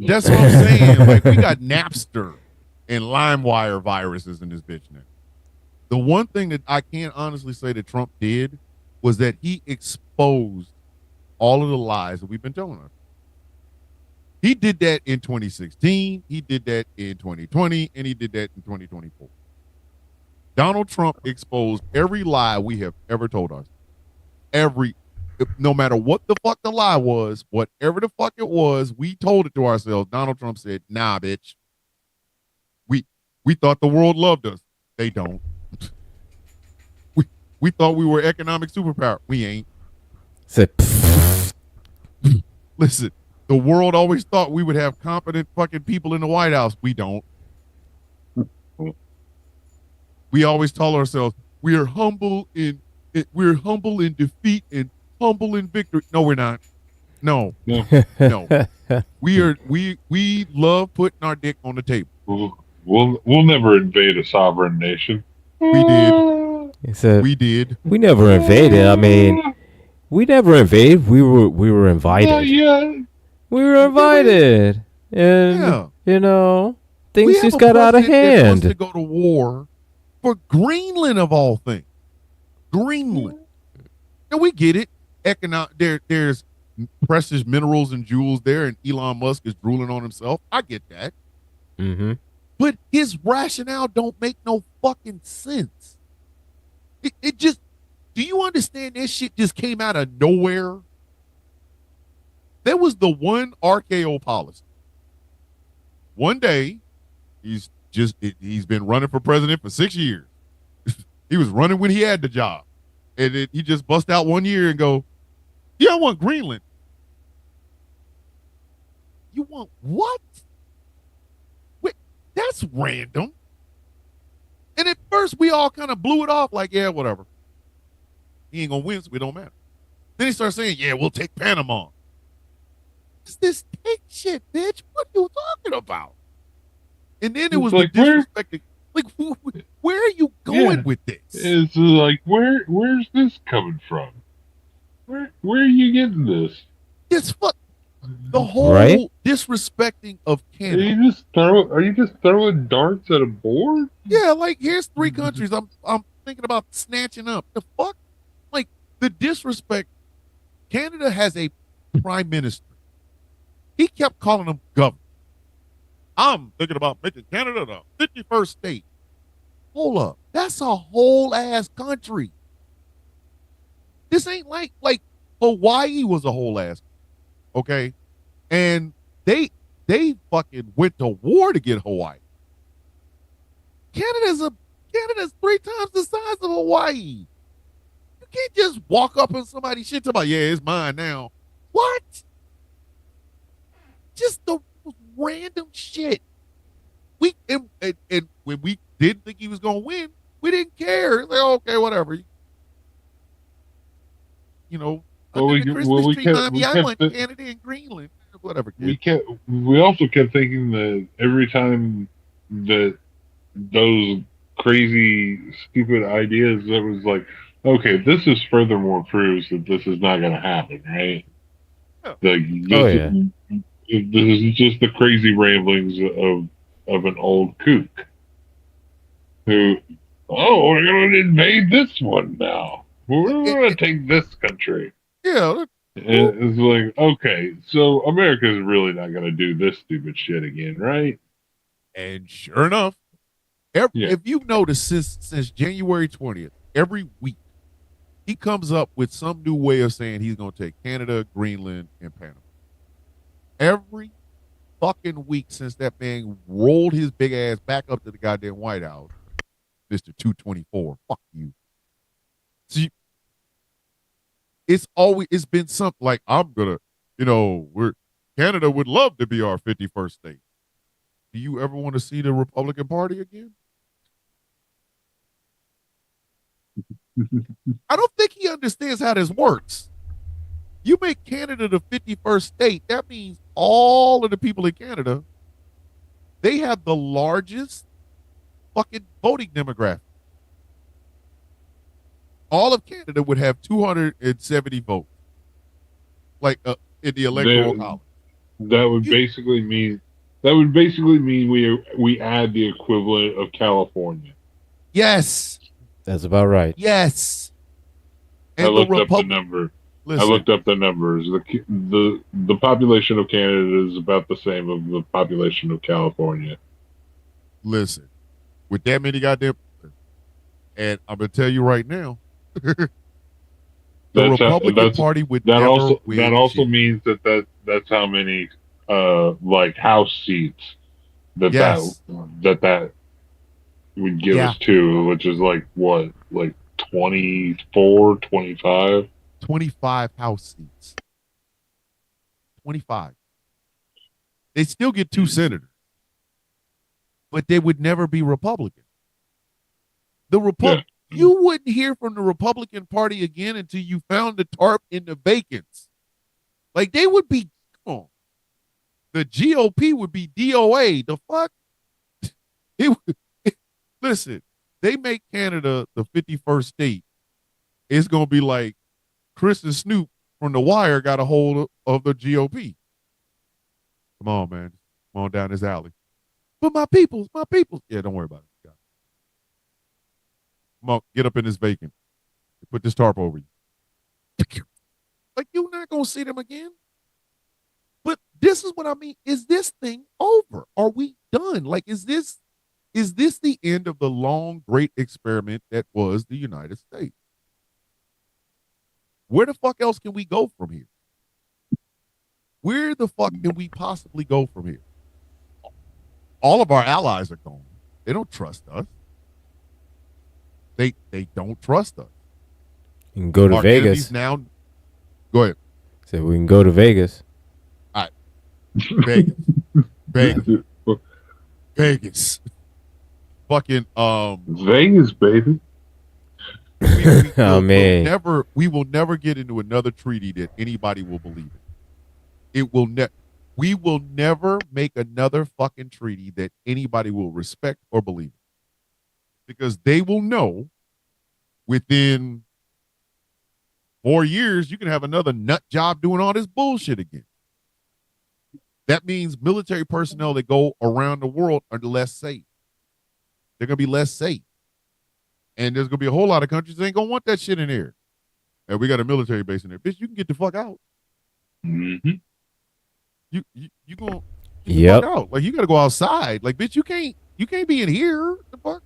That's what I'm saying. Like, we got Napster and LimeWire viruses in this bitch now. The one thing that I can honestly say that Trump did was that he exposed all of the lies that we've been telling us. He did that in 2016, he did that in 2020, and he did that in 2024. Donald Trump exposed every lie we have ever told us. No matter what the fuck the lie was, whatever the fuck it was, we told it to ourselves. Donald Trump said, "Nah, bitch. We thought the world loved us. They don't. We thought we were economic superpower. We ain't." Listen, the world always thought we would have competent fucking people in the White House. We don't. We always tell ourselves we're humble in defeat and humble in victory. No, we're not. No. We love putting our dick on the table. We'll never invade a sovereign nation. We did. He said, we did. We never invaded. I mean, we never invaded. We were invited. We were invited, and you know, things just got out of hand. Wants to go to war for Greenland of all things. Greenland. Now we get it. There's precious minerals and jewels there, and Elon Musk is drooling on himself. I get that. Mm-hmm. But his rationale don't make no fucking sense. It just, do you understand this shit just came out of nowhere? There was the one RKO policy. One day, he's been running for president for 6 years. He was running when he had the job. And he just bust out 1 year and go, "Yeah, I want Greenland." You want what? Wait, that's random. And at first, we all kind of blew it off like, yeah, whatever. He ain't going to win, so it don't matter. Then he starts saying, yeah, we'll take Panama. It's this take shit, bitch. What are you talking about? And then it It's was like, the disrespecting. Like, where are you going Yeah. with this? It's like, where's this coming from? Where are you getting this? This fuck the whole Right? disrespecting of Are Canada. you just throwing darts at a board? Yeah, like here's 3 countries I'm thinking about snatching up. The fuck? Like the disrespect. Canada has a prime minister. He kept calling him governor. I'm thinking about making Canada the 51st state. Hold up. That's a whole ass country. This ain't like Hawaii was a whole ass. Okay? And they fucking went to war to get Hawaii. Canada's 3 times the size of Hawaii. You can't just walk up on somebody's shit about, yeah, it's mine now. What? Just the most random shit. We and when we didn't think he was gonna win, we didn't care. Like, okay, whatever. You know, Well, under we- the Christmas well, we tree, kept- Miami we kept Island, the- Canada and Greenland, whatever. Kid. We also kept thinking that every time that those crazy stupid ideas, that was like, okay, this is furthermore proves that this is not going to happen, right? Yeah. Like, Oh, yeah. This is just the crazy ramblings of an old kook who, oh, we're going to invade this one now. We're going to take this country. Yeah, And it's like, okay, so America's really not going to do this stupid shit again, right? and sure enough, Yeah. if you've noticed since January 20th, every week he comes up with some new way of saying he's going to take Canada, Greenland, and Panama. Every fucking week since that man rolled his big ass back up to the goddamn White House, Mr. 224, fuck you. See, it's been something like, I'm gonna, Canada would love to be our 51st state. Do you ever want to see the Republican Party again? I don't think he understands how this works. You make Canada the 51st state, that means all of the people in Canada, they have the largest fucking voting demographic. All of Canada would have 270 votes, like in the electoral college. That would basically mean we add the equivalent of California. Yes, That's about right. yes. I looked up the number. Listen, I looked up the numbers. The population of Canada is about the same of the population of California. listen, with that many goddamn, and I'm gonna tell you right now, the Republican Party would That never also win that also shit. means that's how many like House seats that Yes. that would give Yeah. us too, which is like what, like 24, 25? 25 House seats. 25. They still get 2 senators, but they would never be Republican. You wouldn't hear from the Republican Party again until you found the tarp in the vacants. Like they would be, come on. The GOP would be DOA. The fuck? Listen, they make Canada the 51st state. It's going to be like Chris and Snoop from The Wire got a hold of the GOP. Come on, man. Come on down this alley. But my peoples. Yeah, don't worry about it. Come on, get up in this vacant. Put this tarp over you. Like, you're not going to see them again. But this is what I mean. Is this thing over? Are we done? Like, is this the end of the long, great experiment that was the United States? Where the fuck else can we go from here? Where the fuck can we possibly go from here? All of our allies are gone. They don't trust us. They don't trust us. You can go to Our Vegas. enemies now. Go ahead. So we can go to Vegas. Vegas. Vegas. Fucking Vegas, baby. Oh, man. we will never get into another treaty that anybody will believe in. It will never. We will never make another fucking treaty that anybody will respect or believe, because they will know within 4 years you can have another nut job doing all this bullshit again. That means military personnel that go around the world are less safe. They're gonna be less safe, and there's gonna be a whole lot of countries that ain't gonna want that shit in there. And we got a military base in there, bitch. You can get the fuck out. Mm-hmm. You gonna get the Yep. fuck out. Like, you gotta go outside. Like, bitch, you can't be in here. The fuck?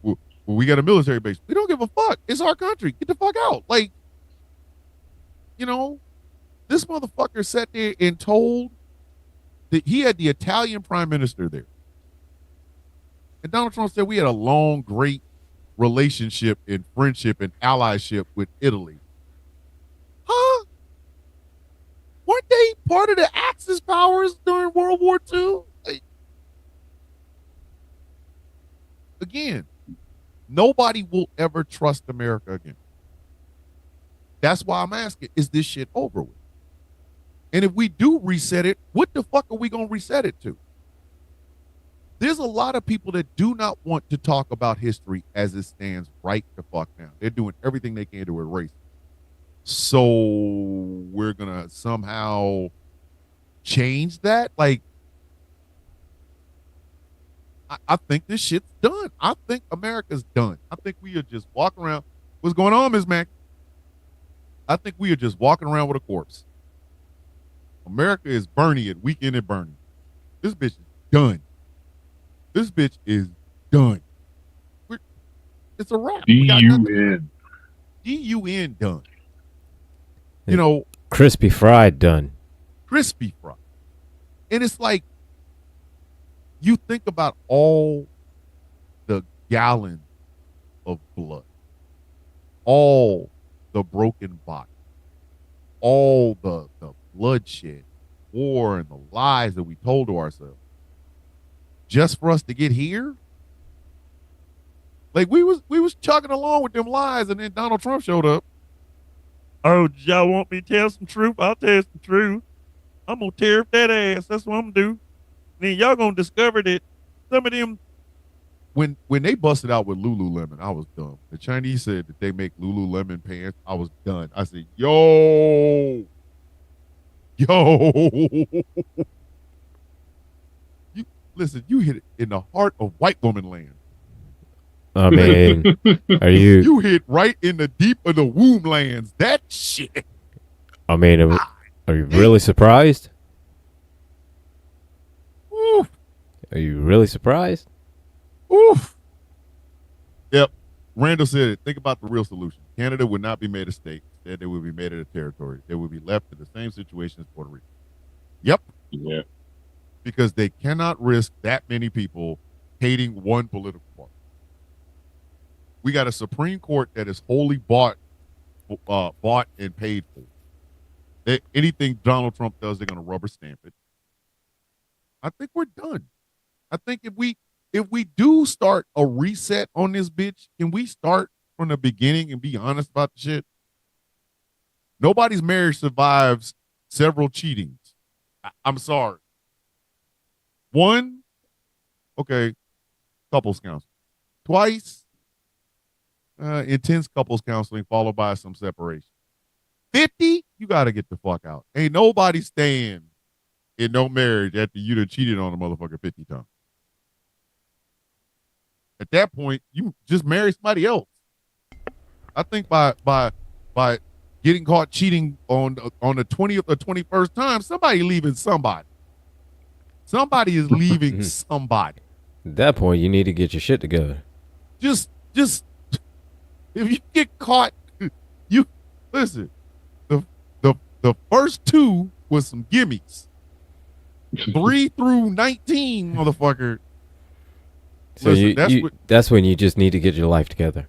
Well, we got a military base. We don't give a fuck. It's our country. Get the fuck out. Like, this motherfucker sat there and told that he had the Italian prime minister there. And Donald Trump said we had a long, great relationship and friendship and allyship with Italy. Huh? Weren't they part of the Axis powers during World War II? Like, again, nobody will ever trust America again. That's why I'm asking, is this shit over with? And if we do reset it, what the fuck are we going to reset it to? There's a lot of people that do not want to talk about history as it stands right the fuck now. They're doing everything they can to erase it. So we're going to somehow change that? Like, I think this shit's done. I think America's done. I think we are just walking around. What's going on, Ms. Mack? I think we are just walking around with a corpse. America is Bernie at Weekend at Bernie. This bitch is done. This bitch is done. It's a wrap. D-U-N. D-U-N done. Crispy fried done. Crispy fried. And it's like, you think about all the gallons of blood, all the broken bodies, all the bloodshed, war, and the lies that we told to ourselves, just for us to get here. Like, we was chugging along with them lies, and then Donald Trump showed up. Oh, y'all want me to tell some truth? I'll tell some truth. I'm gonna tear up that ass. That's what I'm gonna do. Then y'all gonna discover that some of them. When they busted out with Lululemon, I was dumb. The Chinese said that they make Lululemon pants. I was done. I said, yo. Listen, you hit it in the heart of white woman land. I mean, are you? You hit right in the deep of the womb lands. That shit. I mean, are you really surprised? Oof. Are you really surprised? Oof. Yep. Randall said it. Think about the real solution. Canada would not be made a state. Instead, they would be made a territory. They would be left in the same situation as Puerto Rico. Yep. Yeah. Because they cannot risk that many people hating one political party. We got a Supreme Court that is wholly bought and paid for. Anything Donald Trump does, they're going to rubber stamp it. I think we're done. I think if we do start a reset on this bitch, can we start from the beginning and be honest about the shit? Nobody's marriage survives several cheatings. I'm sorry. One, okay, couples counseling. Twice, intense couples counseling followed by some separation. 50, you got to get the fuck out. Ain't nobody staying in no marriage after you done cheated on a motherfucker 50 times. At that point, you just marry somebody else. I think by getting caught cheating on the 20th or 21st time, somebody leaving somebody. Somebody is leaving somebody. At that point, you need to get your shit together. Just if you get caught, you listen. The first two was some gimmicks. 3 through 19, motherfucker. So Listen, that's when you just need to get your life together.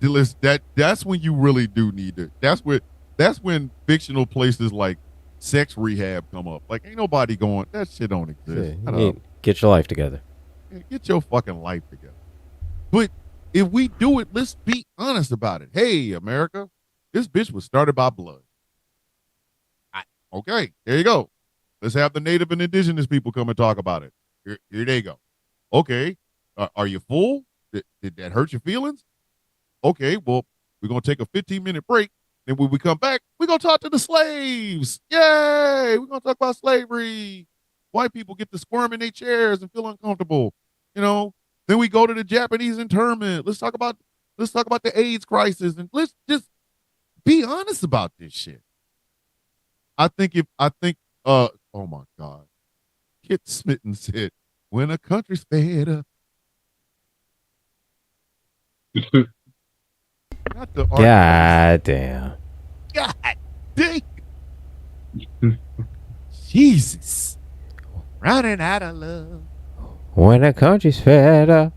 That's when you really do need to. That's when fictional places like sex rehab come up. Like, ain't nobody going, that shit don't exist. Get your life together. Get your fucking life together. But if we do it, let's be honest about it. Hey, America, this bitch was started by blood. Okay, there you go. Let's have the native and indigenous people come and talk about it. Here they go. Okay, are you full? Did that hurt your feelings? Okay, well, we're going to take a 15-minute break. Then when we come back, we're going to talk to the slaves. Yay! We're going to talk about slavery. White people get to squirm in their chairs and feel uncomfortable. You know, then we go to the Japanese internment. Let's talk about the AIDS crisis, and let's just be honest about this shit. Oh my God. Kit Smitten said, when a country's fed up. Not the God damn. God dang. Jesus. Running out of love. When the country's fed up.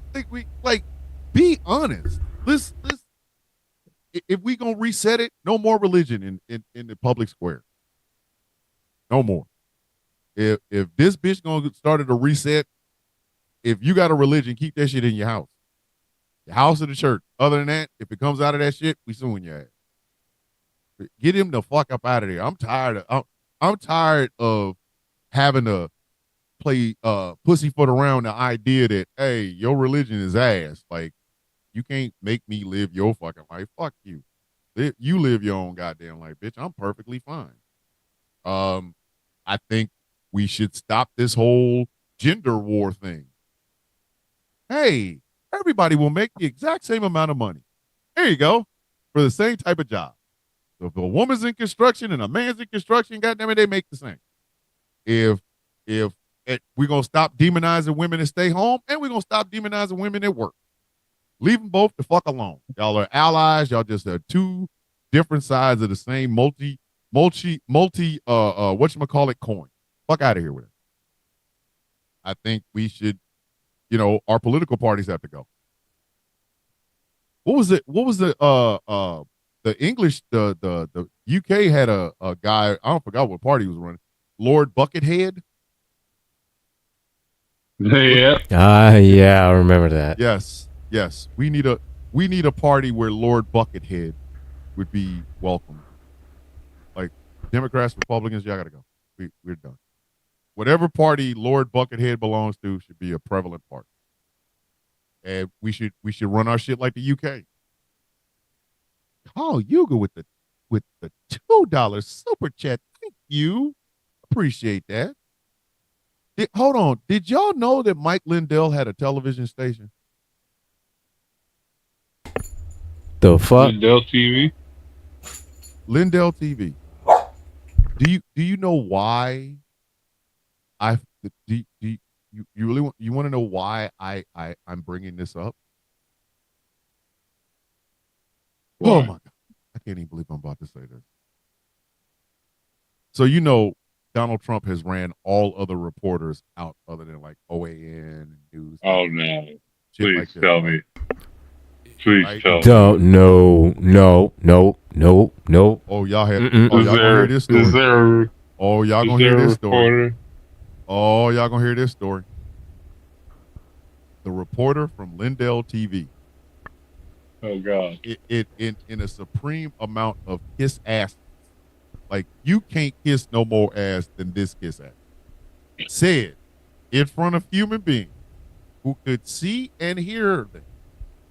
I think we be honest. Let's if we gonna reset it, no more religion in the public square. No more. If this bitch gonna start a reset, if you got a religion, keep that shit in your house. Your house or the church. Other than that, if it comes out of that shit, we suing your ass. Get him the fuck up out of there. I'm tired of having to play pussyfoot around the idea that, hey, your religion is ass. Like, you can't make me live your fucking life. Fuck you. You live your own goddamn life, bitch. I'm perfectly fine. I think we should stop this whole gender war thing. Hey, everybody will make the exact same amount of money. There you go. For the same type of job. So if a woman's in construction and a man's in construction, goddamn it, they make the same. If we're going to stop demonizing women that stay home, and we're going to stop demonizing women that work. Leave them both the fuck alone. Y'all are allies. Y'all just are two different sides of the same whatchamacallit coin. Fuck out of here with it. I think we should, our political parties have to go. What was it? The English, the UK had a guy, I don't forgot what party he was running. Lord Buckethead. Yeah. Yeah, I remember that. Yes. We need a party where Lord Buckethead would be welcome. Like Democrats, Republicans, y'all gotta go. We're done. Whatever party Lord Buckethead belongs to should be a prevalent party. And we should run our shit like the UK. Carl Yuga with the $2 super chat. Thank you. Appreciate that. Hold on. Did y'all know that Mike Lindell had a television station? The fuck? Lindell TV. Lindell TV. Do you know why? You really want to know why I'm bringing this up? Why? Oh my God! I can't even believe I'm about to say this. So Donald Trump has ran all other reporters out, other than like OAN and news. Oh no! Shit Please like that, tell right? me. Please Right? tell me. Don't, no. Oh, y'all had. Mm-mm. Oh, y'all gonna hear this story. Is there? Oh, y'all Is gonna hear there a this story. reporter? Oh, y'all gonna hear this story. The reporter from Lindell TV. Oh God! It in a supreme amount of kiss ass. Like, you can't kiss no more ass than this kiss ass. Said in front of human beings who could see and hear them.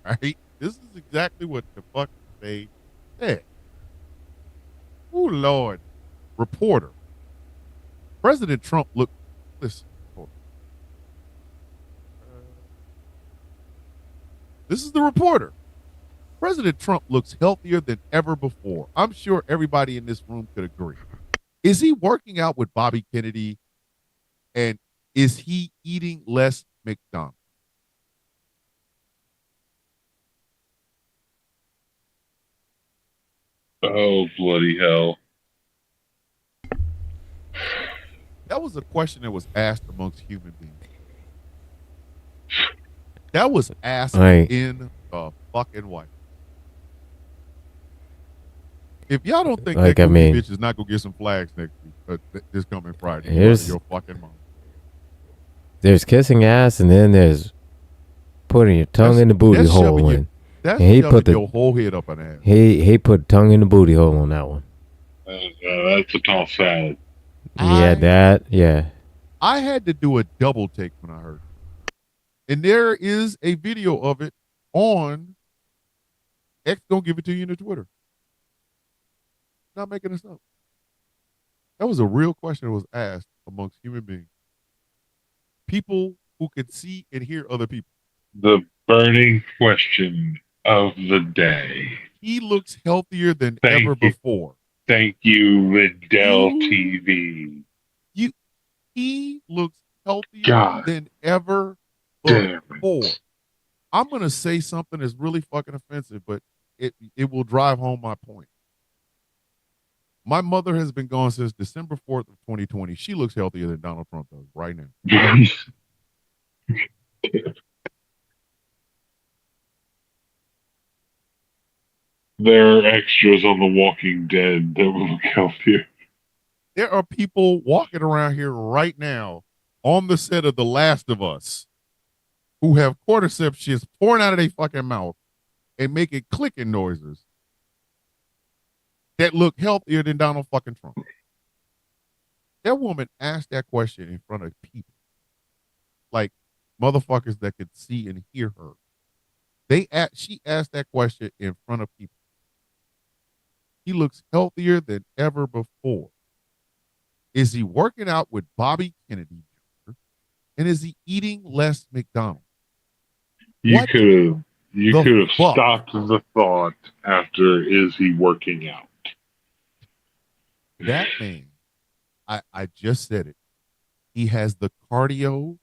Right? This is exactly what the fuck they said. Oh Lord. Reporter. President Trump looked. Listen. Hold on. This is the reporter. President Trump looks healthier than ever before. I'm sure everybody in this room could agree. Is he working out with Bobby Kennedy? And is he eating less McDonald's? Oh bloody hell! That was a question that was asked amongst human beings. That was asked Right. in the fucking White. If y'all don't think Like, that I mean- bitch is not gonna get some flags next week, this coming Friday, Here's- your fucking mom. There's kissing ass, and then there's putting your tongue That's- in the booty that's hole. shoving And That's He shoving put the- your whole head up an ass. He put tongue in the booty hole on that one. That's a toss salad. Yeah. I had to do a double take when I heard it. And there is a video of it on X. Gonna give it to you in the Twitter. Not making this up. That was a real question that was asked amongst human beings. People who could see and hear other people. The burning question of the day. He looks healthier than Thank ever you. before. Thank you, Riddell You- TV. He looks healthier God than ever damn before. it. I'm gonna say something that's really fucking offensive, but it will drive home my point. My mother has been gone since December 4th of 2020. She looks healthier than Donald Trump does right now. There are extras on The Walking Dead that will look healthier. There are people walking around here right now on the set of The Last of Us who have cordyceps shits pouring out of their fucking mouth and making clicking noises that look healthier than Donald fucking Trump. That woman asked that question in front of people, like motherfuckers that could see and hear her. She asked that question in front of people. He looks healthier than ever before. Is he working out with Bobby Kennedy Jr.? And is he eating less McDonald's? You What could have fuck? stopped the thought after is he working out? That man, I just said it. He has the cardio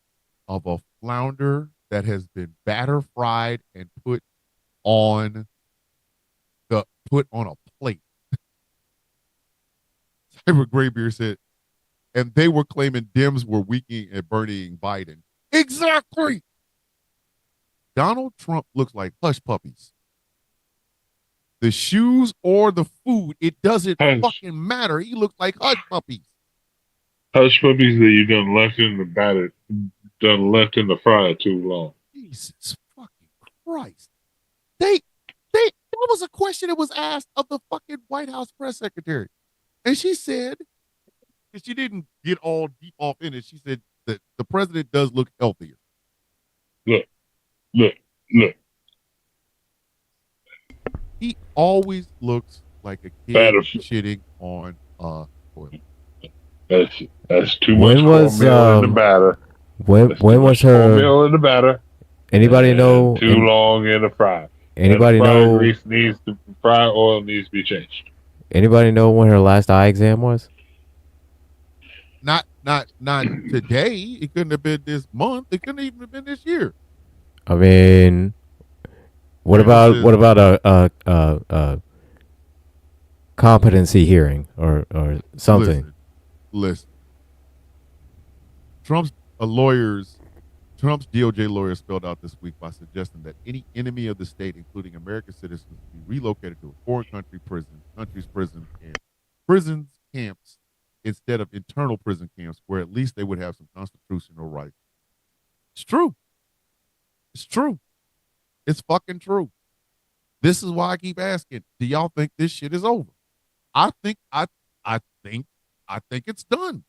of a flounder that has been batter fried and put on a plate. Cyber Graybeard said, and they were claiming Dems were weakening and burning Biden. Exactly. Donald Trump looks like hush puppies. The shoes or the food, it doesn't Hush. fucking matter. He looks like hush puppies. Hush puppies that you done left in the fryer too long. Jesus fucking Christ. That was a question that was asked of the fucking White House press secretary. And she said, and she didn't get all deep off in it. She said that the president does look healthier. Look. He always looks like a kid Batter- shitting on a toilet. That's too When much was, cornmeal in the batter. When That's when too was much her? cornmeal in the batter? Anybody and know? Too long in the fry. Anybody That fry know? Grease fry oil needs to be changed. Anybody know when her last eye exam was? Not today. It couldn't have been this month. It couldn't even have been this year. I mean, what Francis- about a competency hearing or something? Listen. Trump's DOJ lawyers spelled out this week by suggesting that any enemy of the state, including American citizens, be relocated to a foreign prisons camps instead of internal prison camps, where at least they would have some constitutional rights. It's true. It's true. It's fucking true. This is why I keep asking, do y'all think this shit is over? I think it's done.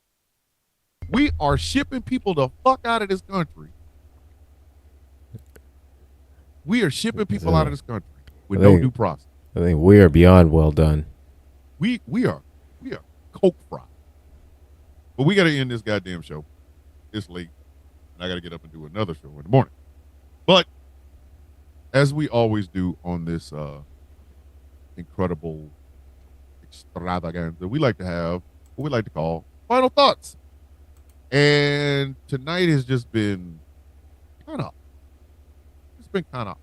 We are shipping people the fuck out of this country. We are shipping people out of this country with no due process. I think we are beyond well done. We are coke fried. But we got to end this goddamn show. It's late, and I got to get up and do another show in the morning. But as we always do on this incredible extravaganza, we like to have what we like to call final thoughts. And tonight has just been kind of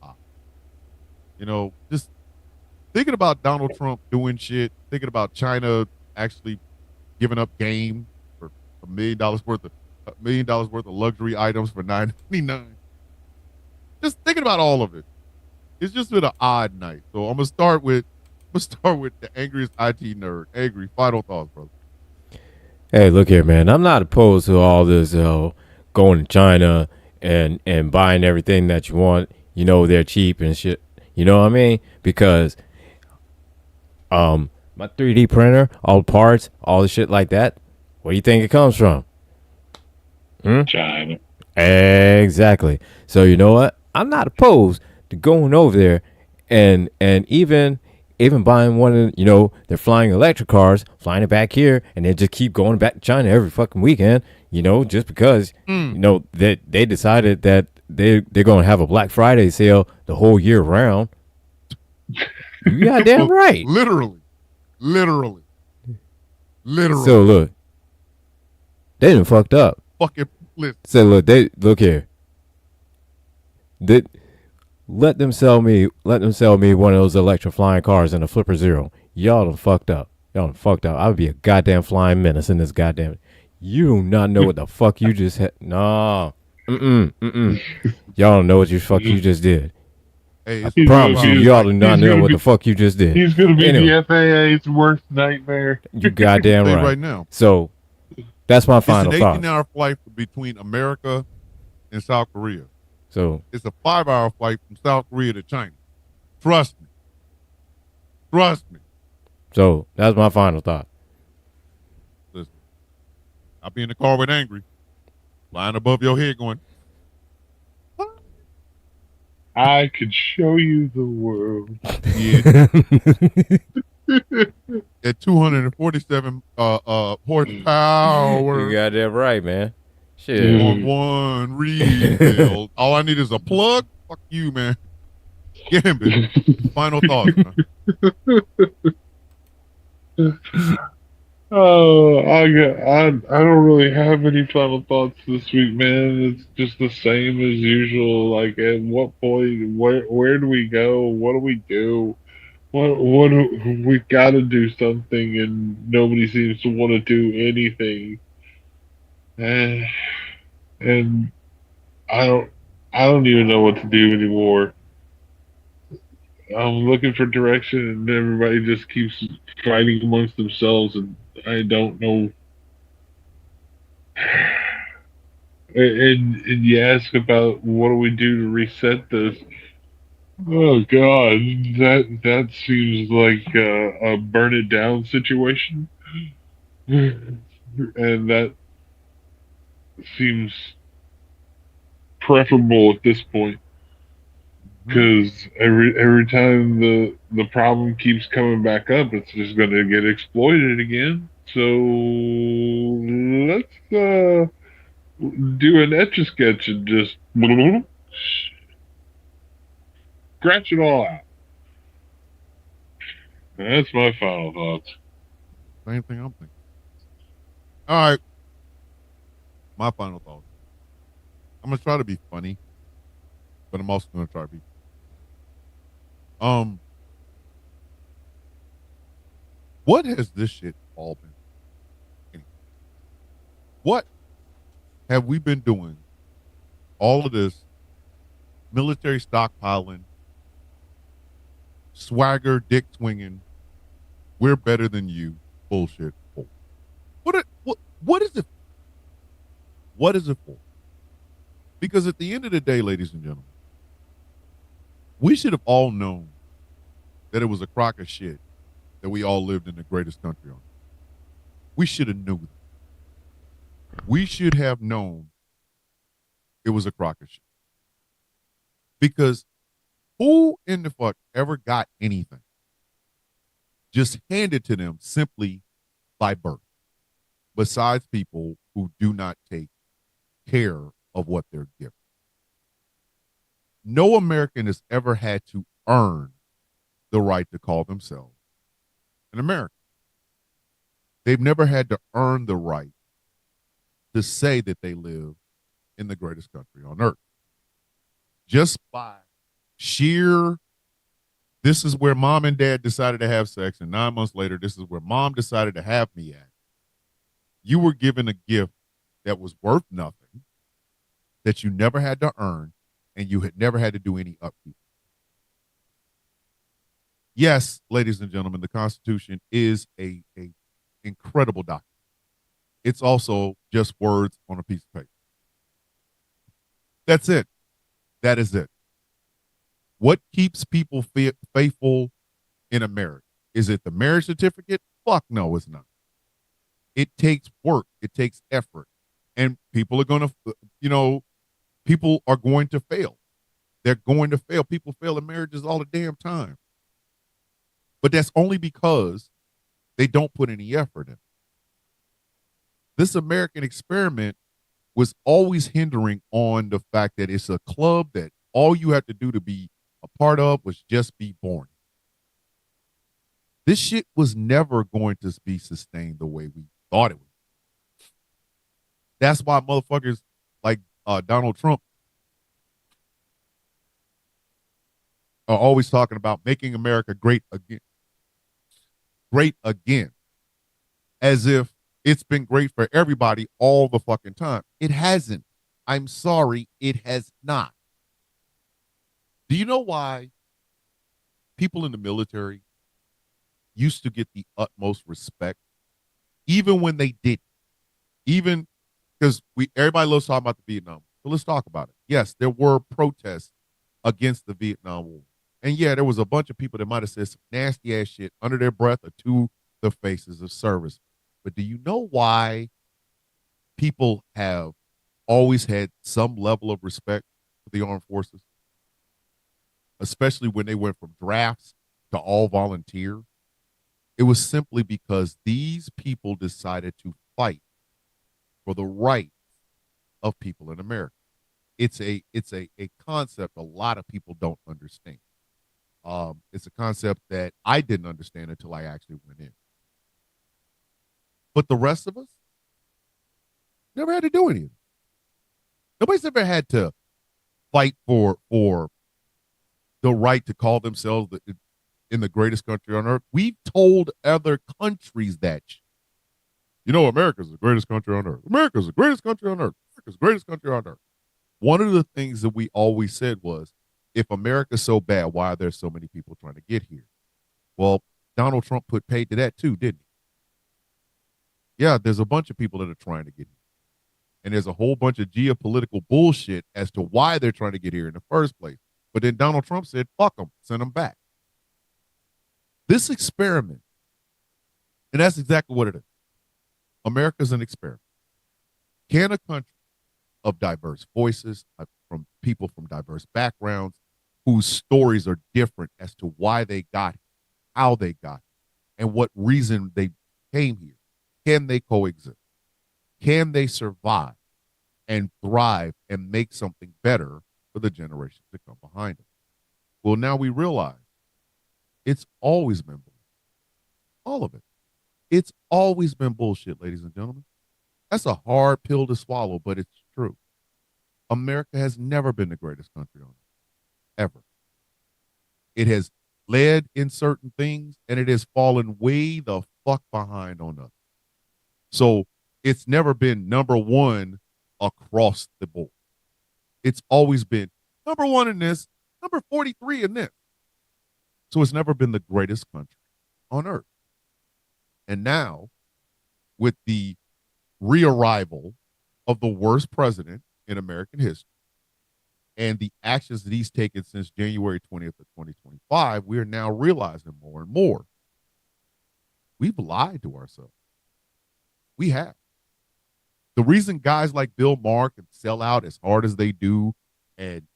odd. You know, just thinking about Donald Trump doing shit, thinking about China actually giving up game for $1 million worth of luxury items for $9.99. Just thinking about all of it. It's just been an odd night. So I'm gonna start with the angriest IT nerd. Angry, final thoughts, brother. Hey, look here, man. I'm not opposed to all this going to China and buying everything that you want. You know, they're cheap and shit. You know what I mean? Because my 3D printer, all the parts, all the shit like that, where do you think it comes from? China. Exactly. So you know what? I'm not opposed to going over there and even buying one of they're flying electric cars, flying it back here, and they just keep going back to China every fucking weekend. Just because that they decided that they're going to have a Black Friday sale the whole year round. You goddamn right. Literally. So look, they done fucked up. Fucking listen. So look here. Let them sell me one of those electric flying cars in a Flipper Zero. Y'all done fucked up. I would be a goddamn flying menace in this goddamn. You do not know what the fuck you just had. No. Y'all don't know what you just did. Hey, I promise you, y'all do not know what the fuck you just did. He's gonna be Anyway. the FAA's worst nightmare. You goddamn say right. right now. So that's my It's final an thought. 18-hour flight between America and South Korea. So It's a 5-hour flight from South Korea to China. Trust me. so that's my final thought. Listen, I'll be in the car with angry, flying above your head, going. I could show you the world. Yeah. At 247 horsepower. You goddamn right, man. Shit. On one rebuild. All I need is a plug. Fuck you, man. Gambit. Final thoughts, man. Oh, I don't really have any final thoughts this week, man. It's just the same as usual. Like, at what point, where do we go? What do we do? We got to do something, and nobody seems to want to do anything. And I don't even know what to do anymore. I'm looking for direction, and everybody just keeps fighting amongst themselves, and I don't know. And you ask about what do we do to reset this? Oh God, that seems like a burn it down situation, and that seems preferable at this point. Because every time the problem keeps coming back up, it's just going to get exploited again. So let's do an Etch-a-Sketch and just scratch it all out. That's my final thoughts. Same thing I'm thinking. All right. My final thoughts. I'm going to try to be funny, but I'm also going to try to be. What has this shit all been? What have we been doing? All of this military stockpiling, swagger, dick swinging, we're better than you bullshit for? What is it? What is it for? Because at the end of the day, ladies and gentlemen, we should have all known that it was a crock of shit that we all lived in the greatest country on. We should have known that. We should have known it was a crock of shit. Because who in the fuck ever got anything just handed to them simply by birth, besides people who do not take care of what they're given? No American has ever had to earn the right to call themselves an American. They've never had to earn the right to say that they live in the greatest country on earth. Just by sheer, this is where mom and dad decided to have sex, and 9 months later, this is where mom decided to have me at. You were given a gift that was worth nothing, that you never had to earn, and you had never had to do any upkeep. Yes, ladies and gentlemen, the Constitution is a incredible document. It's also just words on a piece of paper. That's it. That is it. What keeps people faithful in America? Is it the marriage certificate? Fuck no, it's not. It takes work. It takes effort. And people are going to, people are going to fail. They're going to fail. People fail in marriages all the damn time. But that's only because they don't put any effort in. This American experiment was always hindering on the fact that it's a club that all you have to do to be a part of was just be born. This shit was never going to be sustained the way we thought it would. That's why motherfuckers like Donald Trump are always talking about making America great again. Great again. As if it's been great for everybody all the fucking time. It hasn't. I'm sorry, it has not. Do you know why people in the military used to get the utmost respect, even when they didn't? Even because everybody loves talking about the Vietnam War. So let's talk about it. Yes, there were protests against the Vietnam War. And yeah, there was a bunch of people that might have said some nasty ass shit under their breath or to the faces of service. But do you know why people have always had some level of respect for the armed forces? Especially when they went from drafts to all volunteer. It was simply because these people decided to fight for the rights of people in America. It's a concept a lot of people don't understand. It's a concept that I didn't understand until I actually went in. But the rest of us never had to do anything. Nobody's ever had to fight for the right to call themselves in the greatest country on earth. We've told other countries that. America's the greatest country on earth. America's the greatest country on earth. America's the greatest country on earth. One of the things that we always said was, if America's so bad, why are there so many people trying to get here? Well, Donald Trump put paid to that too, didn't he? Yeah, there's a bunch of people that are trying to get here. And there's a whole bunch of geopolitical bullshit as to why they're trying to get here in the first place. But then Donald Trump said, fuck them, send them back. This experiment, and that's exactly what it is. America's an experiment. Can a country of diverse voices, from people from diverse backgrounds, whose stories are different as to why they got here, how they got here, and what reason they came here, can they coexist? Can they survive and thrive and make something better for the generations that come behind them? Well, now we realize it's always been bullshit. All of it. It's always been bullshit, ladies and gentlemen. That's a hard pill to swallow, but it's true. America has never been the greatest country on earth, ever. It has led in certain things, and it has fallen way the fuck behind on others. So it's never been number one across the board. It's always been number one in this, number 43 in this. So it's never been the greatest country on earth. And now, with the rearrival of the worst president in American history and the actions that he's taken since January 20th of 2025, we are now realizing more and more we've lied to ourselves. We have. The reason guys like Bill Maher can sell out as hard as they do and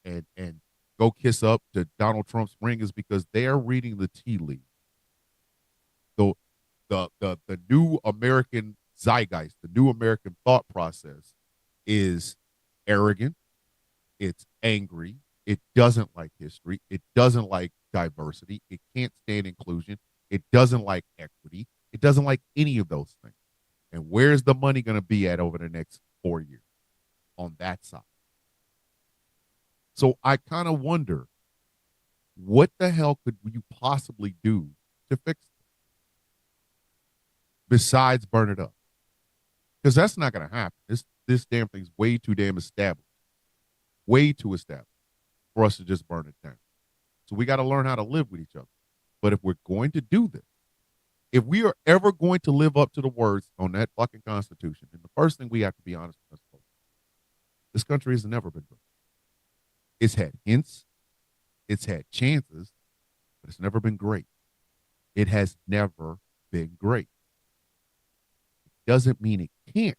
go kiss up to Donald Trump's ring is because they are reading the tea leaves. The new American zeitgeist, the new American thought process is arrogant, it's angry, it doesn't like history, it doesn't like diversity, it can't stand inclusion, it doesn't like equity, it doesn't like any of those things. And where's the money going to be at over the next 4 years on that side? So I kind of wonder, what the hell could you possibly do to fix it besides burn it up? Because that's not going to happen. This damn thing's way too damn established, way too established for us to just burn it down. So we got to learn how to live with each other. But if we're going to do this, if we are ever going to live up to the words on that fucking Constitution, then the first thing we have to be honest with ourselves, this country has never been great. It's had hints, It's had chances, but it's never been great. It has never been great. It doesn't mean it can't.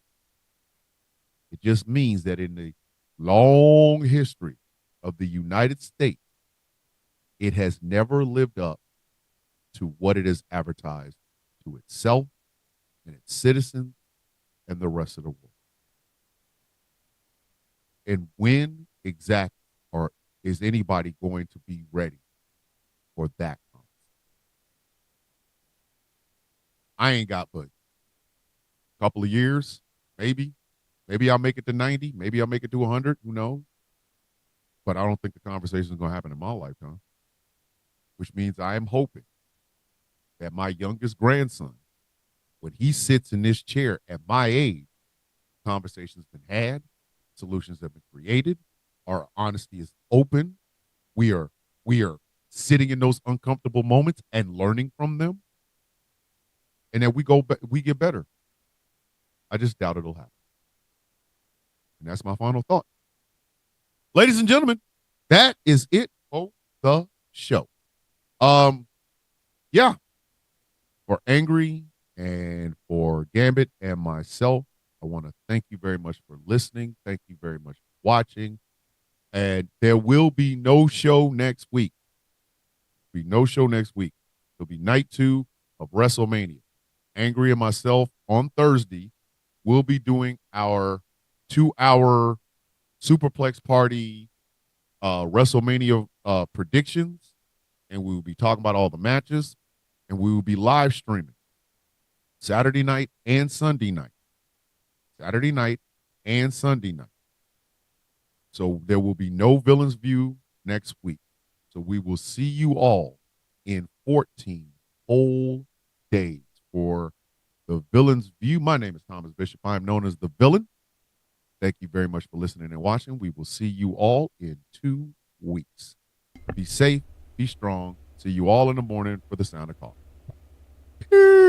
It just means that in the long history of the United States, it has never lived up to what it has advertised to itself and its citizens and the rest of the world. And when exactly or is anybody going to be ready for that conference? I ain't got but a couple of years, maybe. Maybe I'll make it to 90. Maybe I'll make it to 100. Who knows? But I don't think the conversation is going to happen in my lifetime, which means I am hoping that my youngest grandson, when he sits in this chair at my age, conversations been had, solutions have been created, our honesty is open. We are sitting in those uncomfortable moments and learning from them, and then we get better. I just doubt it'll happen. And that's my final thought. Ladies and gentlemen, that is it for the show. Yeah. For Angry and for Gambit and myself, I want to thank you very much for listening. Thank you very much for watching. And there will be no show next week. There'll be night 2 of WrestleMania. Angry and myself on Thursday will be doing our 2-hour Superplex Party WrestleMania predictions, and we will be talking about all the matches, and we will be live streaming Saturday night and Sunday night. So there will be no Villains View next week. So we will see you all in 14 whole days for the Villains View. My name is Thomas Bishop. I am known as the Villain. Thank you very much for listening and watching. We will see you all in 2 weeks. Be safe, be strong. See you all in the morning for the sound of coffee. Peace.